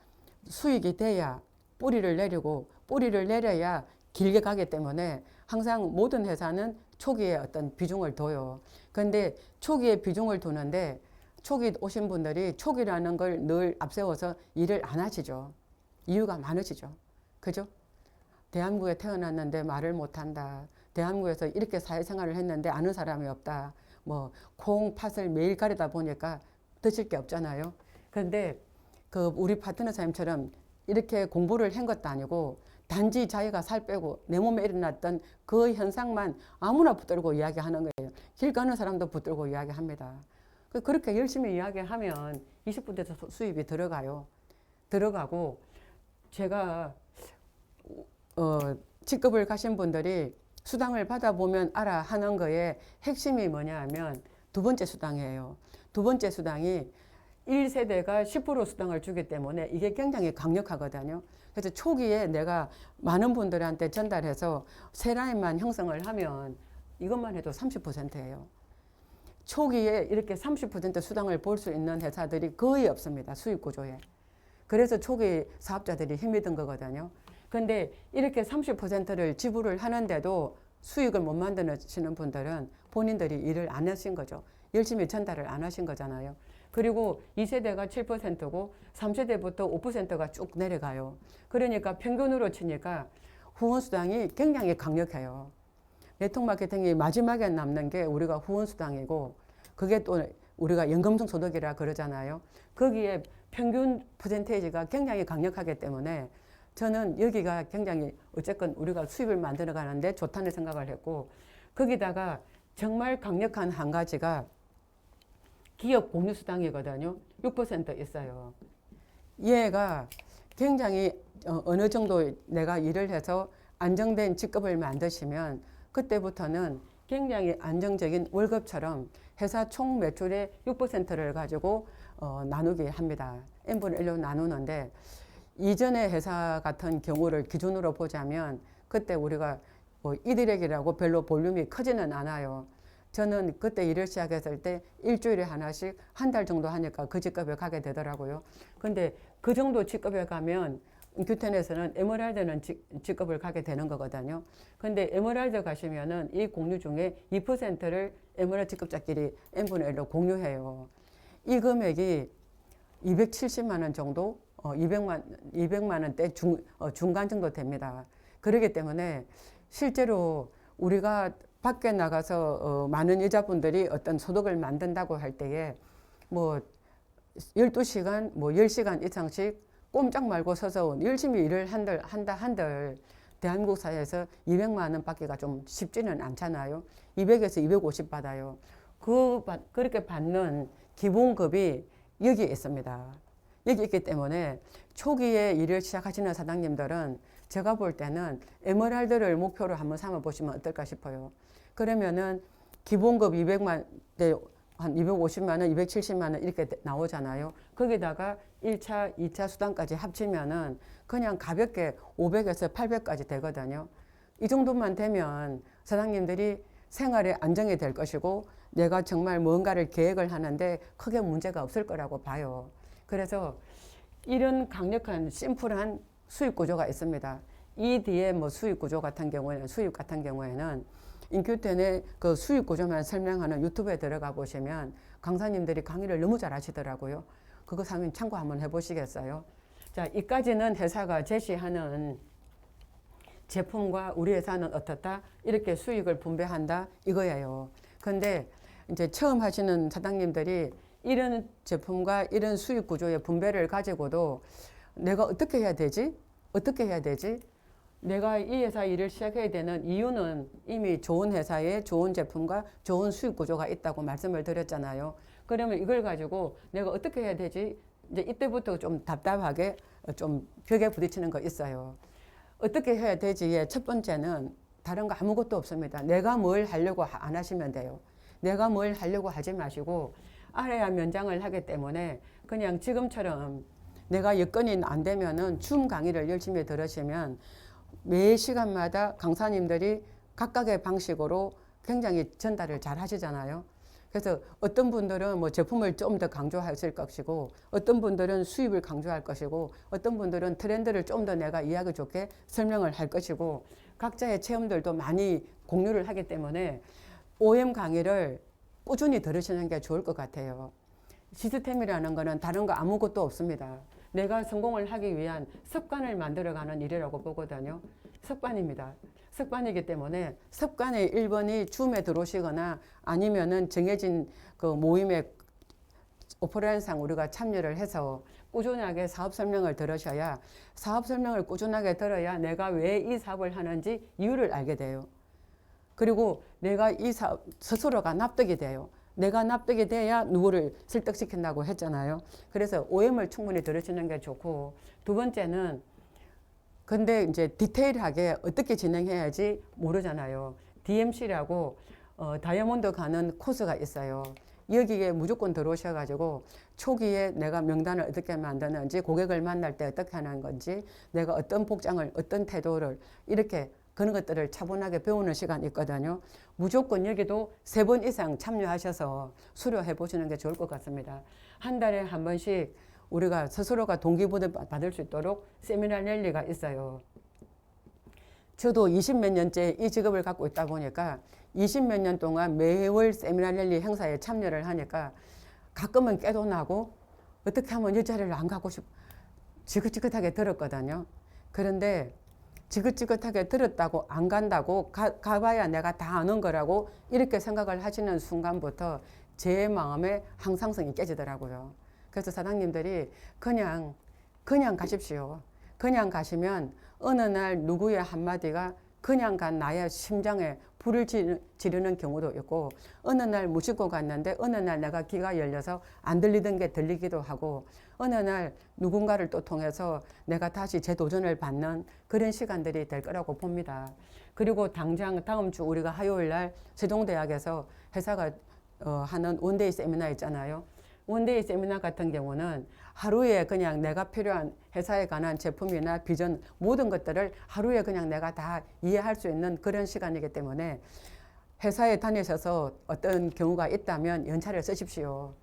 수익이 돼야 뿌리를 내리고 뿌리를 내려야 길게 가기 때문에 항상 모든 회사는 초기에 어떤 비중을 둬요. 그런데 초기에 비중을 두는데 초기 오신 분들이 초기라는 걸 늘 앞세워서 일을 안 하시죠. 이유가 많으시죠. 그죠? 대한민국에 태어났는데 말을 못한다. 대한민국에서 이렇게 사회생활을 했는데 아는 사람이 없다. 뭐 콩, 팥을 매일 가리다 보니까 드실 게 없잖아요. 그런데 그 우리 파트너 사님처럼 이렇게 공부를 한 것도 아니고 단지 자기가 살 빼고 내 몸에 일어났던 그 현상만 아무나 붙들고 이야기하는 거예요. 길 가는 사람도 붙들고 이야기합니다. 그렇게 열심히 이야기하면 20% 수입이 들어가요. 들어가고 제가 직급을 가신 분들이 수당을 받아보면 알아 하는 거에 핵심이 뭐냐 하면 두 번째 수당이에요. 두 번째 수당이 1세대가 10% 수당을 주기 때문에 이게 굉장히 강력하거든요. 그래서 초기에 내가 많은 분들한테 전달해서 세 라인만 형성을 하면 이것만 해도 30%예요. 초기에 이렇게 30% 수당을 볼 수 있는 회사들이 거의 없습니다. 수익 구조에. 그래서 초기 사업자들이 힘이 든 거거든요. 근데 이렇게 30%를 지불을 하는데도 수익을 못 만드시는 분들은 본인들이 일을 안 하신 거죠. 열심히 전달을 안 하신 거잖아요. 그리고 2세대가 7%고 3세대부터 5%가 쭉 내려가요. 그러니까 평균으로 치니까 후원수당이 굉장히 강력해요. 네트워크 마케팅이 마지막에 남는 게 우리가 후원수당이고 그게 또 우리가 연금성 소득이라 그러잖아요. 거기에 평균 퍼센테이지가 굉장히 강력하기 때문에 저는 여기가 굉장히 어쨌건 우리가 수입을 만들어 가는데 좋다는 생각을 했고 거기다가 정말 강력한 한 가지가 기업 공유수당이거든요. 6% 있어요. 얘가 굉장히 어느 정도 내가 일을 해서 안정된 직급을 만드시면 그때부터는 굉장히 안정적인 월급처럼 회사 총 매출의 6%를 가지고 나누게 합니다. n분의 1로 나누는데 이전의 회사 같은 경우를 기준으로 보자면 그때 우리가 뭐 이디렉이라고 별로 볼륨이 크지는 않아요. 저는 그때 일을 시작했을 때 일주일에 하나씩 한 달 정도 하니까 그 직급에 가게 되더라고요. 근데 그 정도 직급에 가면 인큐텐에서는 에메랄드는 직급을 가게 되는 거거든요. 근데 에메랄드 가시면은 이 공유 중에 2%를 에메랄드 직급자끼리 n분의 1로 공유해요. 이 금액이 270만 원 정도, 200만 원대 중간 정도 됩니다. 그렇기 때문에 실제로 우리가 밖에 나가서 많은 여자분들이 어떤 소득을 만든다고 할 때에 뭐 12시간, 뭐 10시간 이상씩 꼼짝 말고 서서 열심히 일을 한들 대한민국 사회에서 200만 원 받기가 좀 쉽지는 않잖아요. 200에서 250 받아요. 그렇게 받는 기본급이 여기에 있습니다. 여기 있기 때문에 초기에 일을 시작하시는 사장님들은 제가 볼 때는 에메랄드를 목표로 한번 삼아 보시면 어떨까 싶어요. 그러면은 기본급 200만 대 한 250만 원, 270만 원 이렇게 나오잖아요. 거기다가 1차, 2차 수당까지 합치면은 그냥 가볍게 500에서 800까지 되거든요. 이 정도만 되면 사장님들이 생활에 안정이 될 것이고 내가 정말 뭔가를 계획을 하는데 크게 문제가 없을 거라고 봐요. 그래서 이런 강력한 심플한 수익 구조가 있습니다. 이 뒤에 뭐 수익 구조 같은 경우에는 인큐텐의 그 수익 구조만 설명하는 유튜브에 들어가 보시면 강사님들이 강의를 너무 잘 하시더라고요. 그거 한번 참고 한번 해보시겠어요? 자, 이까지는 회사가 제시하는 제품과 우리 회사는 어떻다? 이렇게 수익을 분배한다? 이거예요. 근데 이제 처음 하시는 사장님들이 이런 제품과 이런 수익 구조의 분배를 가지고도 내가 어떻게 해야 되지? 어떻게 해야 되지? 내가 이 회사 일을 시작해야 되는 이유는 이미 좋은 회사에 좋은 제품과 좋은 수익 구조가 있다고 말씀을 드렸잖아요. 그러면 이걸 가지고 내가 어떻게 해야 되지? 이제 이때부터 좀 답답하게 좀 벽에 부딪히는 거 있어요. 어떻게 해야 되지? 첫 번째는 다른 거 아무것도 없습니다. 내가 뭘 하려고 안 하시면 돼요. 내가 뭘 하려고 하지 마시고 알아야 면장을 하기 때문에 그냥 지금처럼 내가 여건이 안 되면은 줌 강의를 열심히 들으시면 매 시간마다 강사님들이 각각의 방식으로 굉장히 전달을 잘 하시잖아요. 그래서 어떤 분들은 뭐 제품을 좀 더 강조하실 것이고 어떤 분들은 수입을 강조할 것이고 어떤 분들은 트렌드를 좀 더 내가 이해하기 좋게 설명을 할 것이고 각자의 체험들도 많이 공유를 하기 때문에 OM 강의를 꾸준히 들으시는 게 좋을 것 같아요. 시스템이라는 거는 다른 거 아무것도 없습니다. 내가 성공을 하기 위한 습관을 만들어가는 일이라고 보거든요. 습관입니다. 습관이기 때문에 습관의 1번이 줌에 들어오시거나 아니면은 정해진 그 모임에 오프라인상 우리가 참여를 해서 꾸준하게 사업 설명을 들으셔야 사업 설명을 꾸준하게 들어야 내가 왜 이 사업을 하는지 이유를 알게 돼요. 그리고 내가 이 사업 스스로가 납득이 돼요. 내가 납득이 돼야 누구를 설득시킨다고 했잖아요. 그래서 OM을 충분히 들으시는 게 좋고 두 번째는 근데 이제 디테일하게 어떻게 진행해야지 모르잖아요. DMC라고 다이아몬드 가는 코스가 있어요. 여기에 무조건 들어오셔가지고 초기에 내가 명단을 어떻게 만드는지 고객을 만날 때 어떻게 하는 건지 내가 어떤 복장을 어떤 태도를 이렇게 그런 것들을 차분하게 배우는 시간이 있거든요. 무조건 여기도 3번 이상 참여하셔서 수료해 보시는 게 좋을 것 같습니다. 한 달에 한 번씩 우리가 스스로가 동기부여 받을 수 있도록 세미나 랠리가 있어요. 저도 20몇 년째 이 직업을 갖고 있다 보니까 20몇 년 동안 매월 세미나 랠리 행사에 참여를 하니까 가끔은 깨도 나고 어떻게 하면 이 자리를 안 가고 지긋지긋하게 들었거든요. 그런데 지긋지긋하게 들었다고 안 간다고 가봐야 내가 다 아는 거라고 이렇게 생각을 하시는 순간부터 제 마음의 항상성이 깨지더라고요. 그래서 사장님들이 그냥 가십시오. 그냥 가시면 어느 날 누구의 한마디가 그냥 간 나의 심장에 불을 지르는 경우도 있고, 어느 날 무심코 갔는데 어느 날 내가 귀가 열려서 안 들리던 게 들리기도 하고, 어느 날 누군가를 또 통해서 내가 다시 재도전을 받는 그런 시간들이 될 거라고 봅니다. 그리고 당장 다음 주 우리가 화요일 날 세종대학에서 회사가 하는 원데이 세미나 있잖아요. 원데이 세미나 같은 경우는 하루에 그냥 내가 필요한 회사에 관한 제품이나 비전 모든 것들을 하루에 그냥 내가 다 이해할 수 있는 그런 시간이기 때문에 회사에 다니셔서 어떤 경우가 있다면 연차를 쓰십시오.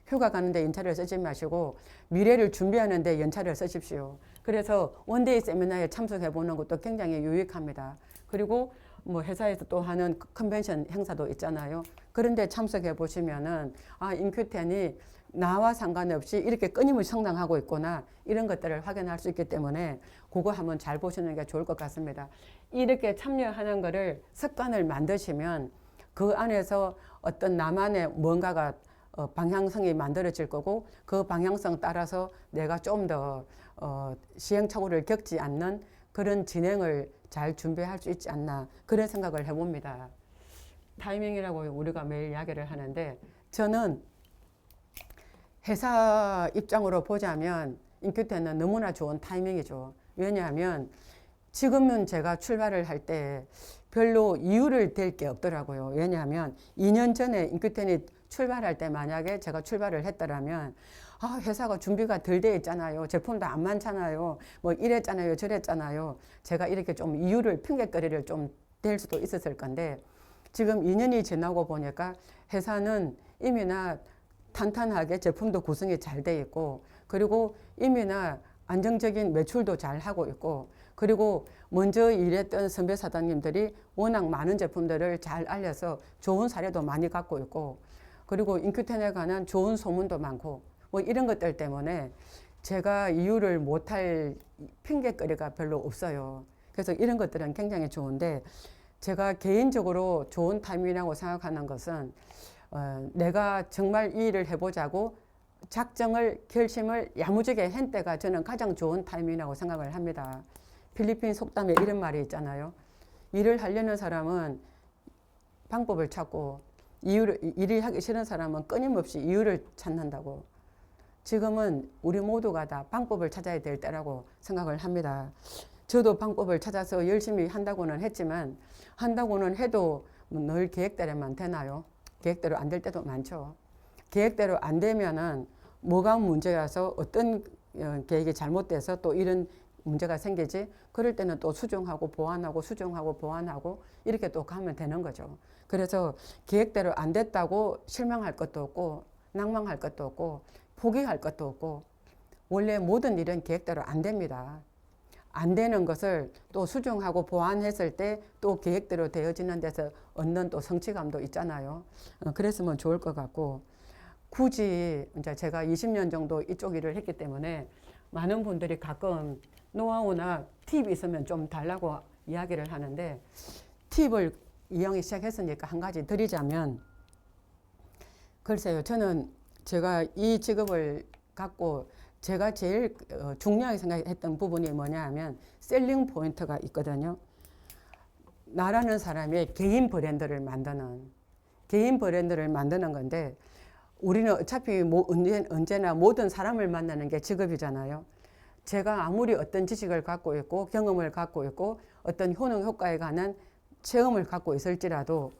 휴가 가는데 연차를 쓰지 마시고 미래를 준비하는데 연차를 쓰십시오. 그래서 원데이 세미나에 참석해 보는 것도 굉장히 유익합니다. 그리고 뭐 회사에서 또 하는 컨벤션 행사도 있잖아요. 그런데 참석해 보시면은 아, 인큐텐이 나와 상관없이 이렇게 끊임없이 성장하고 있구나, 이런 것들을 확인할 수 있기 때문에 그거 한번 잘 보시는 게 좋을 것 같습니다. 이렇게 참여하는 거를 습관을 만드시면 그 안에서 어떤 나만의 뭔가가 방향성이 만들어질 거고, 그 방향성 따라서 내가 좀 더 시행착오를 겪지 않는 그런 진행을 잘 준비할 수 있지 않나, 그런 생각을 해봅니다. 타이밍이라고 우리가 매일 이야기를 하는데, 저는 회사 입장으로 보자면 인큐텐은 너무나 좋은 타이밍이죠. 왜냐하면 지금은 제가 출발을 할 때 별로 이유를 댈 게 없더라고요. 왜냐하면 2년 전에 인큐텐이 출발할 때 만약에 제가 출발을 했더라면 아, 회사가 준비가 덜 돼 있잖아요. 제품도 안 많잖아요. 뭐 이랬잖아요. 저랬잖아요. 제가 이렇게 좀 이유를, 핑계거리를 좀 댈 수도 있었을 건데, 지금 2년이 지나고 보니까 회사는 이미나 탄탄하게 제품도 구성이 잘 돼 있고, 그리고 이미나 안정적인 매출도 잘 하고 있고, 그리고 먼저 일했던 선배 사장님들이 워낙 많은 제품들을 잘 알려서 좋은 사례도 많이 갖고 있고, 그리고 인큐텐에 관한 좋은 소문도 많고, 뭐 이런 것들 때문에 제가 이유를 못할 핑계거리가 별로 없어요. 그래서 이런 것들은 굉장히 좋은데, 제가 개인적으로 좋은 타이밍이라고 생각하는 것은 내가 정말 이 일을 해보자고 작정을, 결심을 야무지게 한 때가 저는 가장 좋은 타이밍이라고 생각을 합니다. 필리핀 속담에 이런 말이 있잖아요. 일을 하려는 사람은 방법을 찾고, 일을 하기 싫은 사람은 끊임없이 이유를 찾는다고. 지금은 우리 모두가 다 방법을 찾아야 될 때라고 생각을 합니다. 저도 방법을 찾아서 열심히 한다고는 했지만, 한다고는 해도 늘 계획대로만 되나요? 계획대로 안 될 때도 많죠. 계획대로 안 되면은 뭐가 문제라서 어떤 계획이 잘못돼서 또 이런 문제가 생기지? 그럴 때는 또 수정하고 보완하고 수정하고 보완하고 이렇게 또 가면 되는 거죠. 그래서 계획대로 안 됐다고 실망할 것도 없고, 낭망할 것도 없고, 포기할 것도 없고, 원래 모든 일은 계획대로 안 됩니다. 안 되는 것을 또 수정하고 보완했을 때 또 계획대로 되어지는 데서 얻는 또 성취감도 있잖아요. 그랬으면 좋을 것 같고, 굳이 이제 제가 20년 정도 이쪽 일을 했기 때문에 많은 분들이 가끔 노하우나 팁이 있으면 좀 달라고 이야기를 하는데, 팁을 이용하기 시작했으니까 한 가지 드리자면, 글쎄요, 저는 제가 이 직업을 갖고 제가 제일 중요하게 생각했던 부분이 뭐냐 하면 셀링 포인트가 있거든요. 나라는 사람의 개인 브랜드를 만드는 건데, 우리는 어차피 언제나 모든 사람을 만나는 게 직업이잖아요. 제가 아무리 어떤 지식을 갖고 있고 경험을 갖고 있고 어떤 효능 효과에 관한 체험을 갖고 있을지라도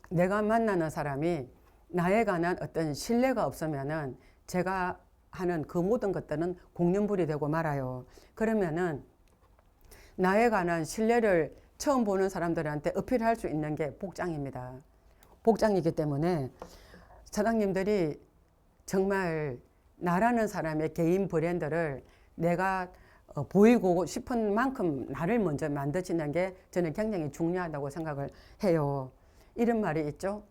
내가 만나는 사람이 나에 관한 어떤 신뢰가 없으면은 제가 하는 그 모든 것들은 공연불이 되고 말아요. 그러면은 나에 관한 신뢰를 처음 보는 사람들한테 어필할 수 있는 게 복장입니다. 복장이기 때문에 사장님들이 정말 나라는 사람의 개인 브랜드를 내가 보이고 싶은 만큼 나를 먼저 만드시는 게 저는 굉장히 중요하다고 생각을 해요. 이런 말이 있죠.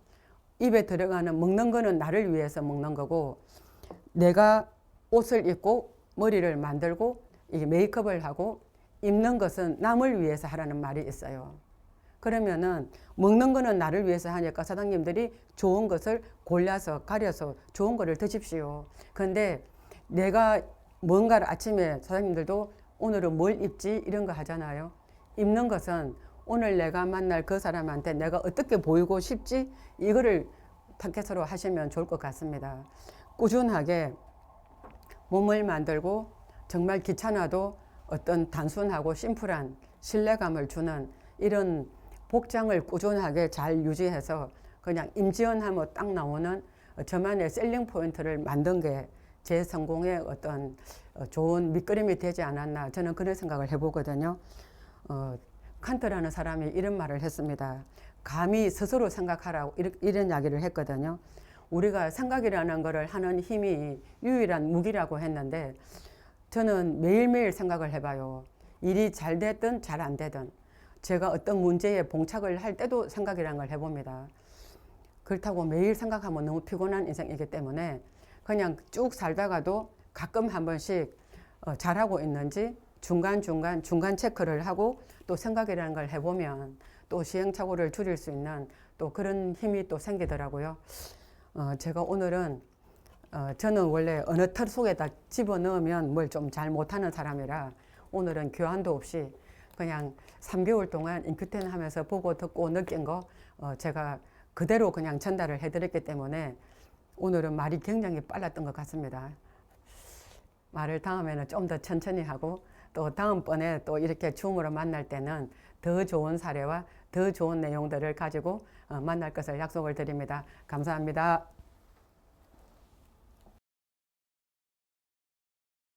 입에 들어가는, 먹는 거는 나를 위해서 먹는 거고, 내가 옷을 입고 머리를 만들고 이게 메이크업을 하고 입는 것은 남을 위해서 하라는 말이 있어요. 그러면은 먹는 거는 나를 위해서 하니까 사장님들이 좋은 것을 골라서 가려서 좋은 거를 드십시오. 그런데 내가 뭔가를 아침에 사장님들도 오늘은 뭘 입지? 이런 거 하잖아요. 입는 것은 오늘 내가 만날 그 사람한테 내가 어떻게 보이고 싶지? 이거를 타겟으로 하시면 좋을 것 같습니다. 꾸준하게 몸을 만들고 정말 귀찮아도 어떤 단순하고 심플한 신뢰감을 주는 이런 복장을 꾸준하게 잘 유지해서 그냥 임지연하면 딱 나오는 저만의 셀링 포인트를 만든 게 제 성공의 어떤 좋은 밑그림이 되지 않았나, 저는 그런 생각을 해보거든요. 칸트라는 사람이 이런 말을 했습니다. 감히 스스로 생각하라고 이런 이야기를 했거든요. 우리가 생각이라는 것을 하는 힘이 유일한 무기라고 했는데, 저는 매일매일 생각을 해봐요. 일이 잘 됐든 잘 안 되든 제가 어떤 문제에 봉착을 할 때도 생각이라는 걸 해봅니다. 그렇다고 매일 생각하면 너무 피곤한 인생이기 때문에 그냥 쭉 살다가도 가끔 한 번씩 잘하고 있는지 중간 체크를 하고 또 생각이라는 걸 해보면 또 시행착오를 줄일 수 있는 또 그런 힘이 또 생기더라고요. 제가 오늘은 저는 원래 어느 틀 속에다 집어넣으면 뭘 좀 잘 못하는 사람이라 오늘은 교환도 없이 그냥 3개월 동안 인큐텐 하면서 보고 듣고 느낀 거 제가 그대로 그냥 전달을 해드렸기 때문에 오늘은 말이 굉장히 빨랐던 것 같습니다. 말을 다음에는 좀 더 천천히 하고 또 다음번에 또 이렇게 줌으로 만날 때는 더 좋은 사례와 더 좋은 내용들을 가지고 만날 것을 약속을 드립니다. 감사합니다.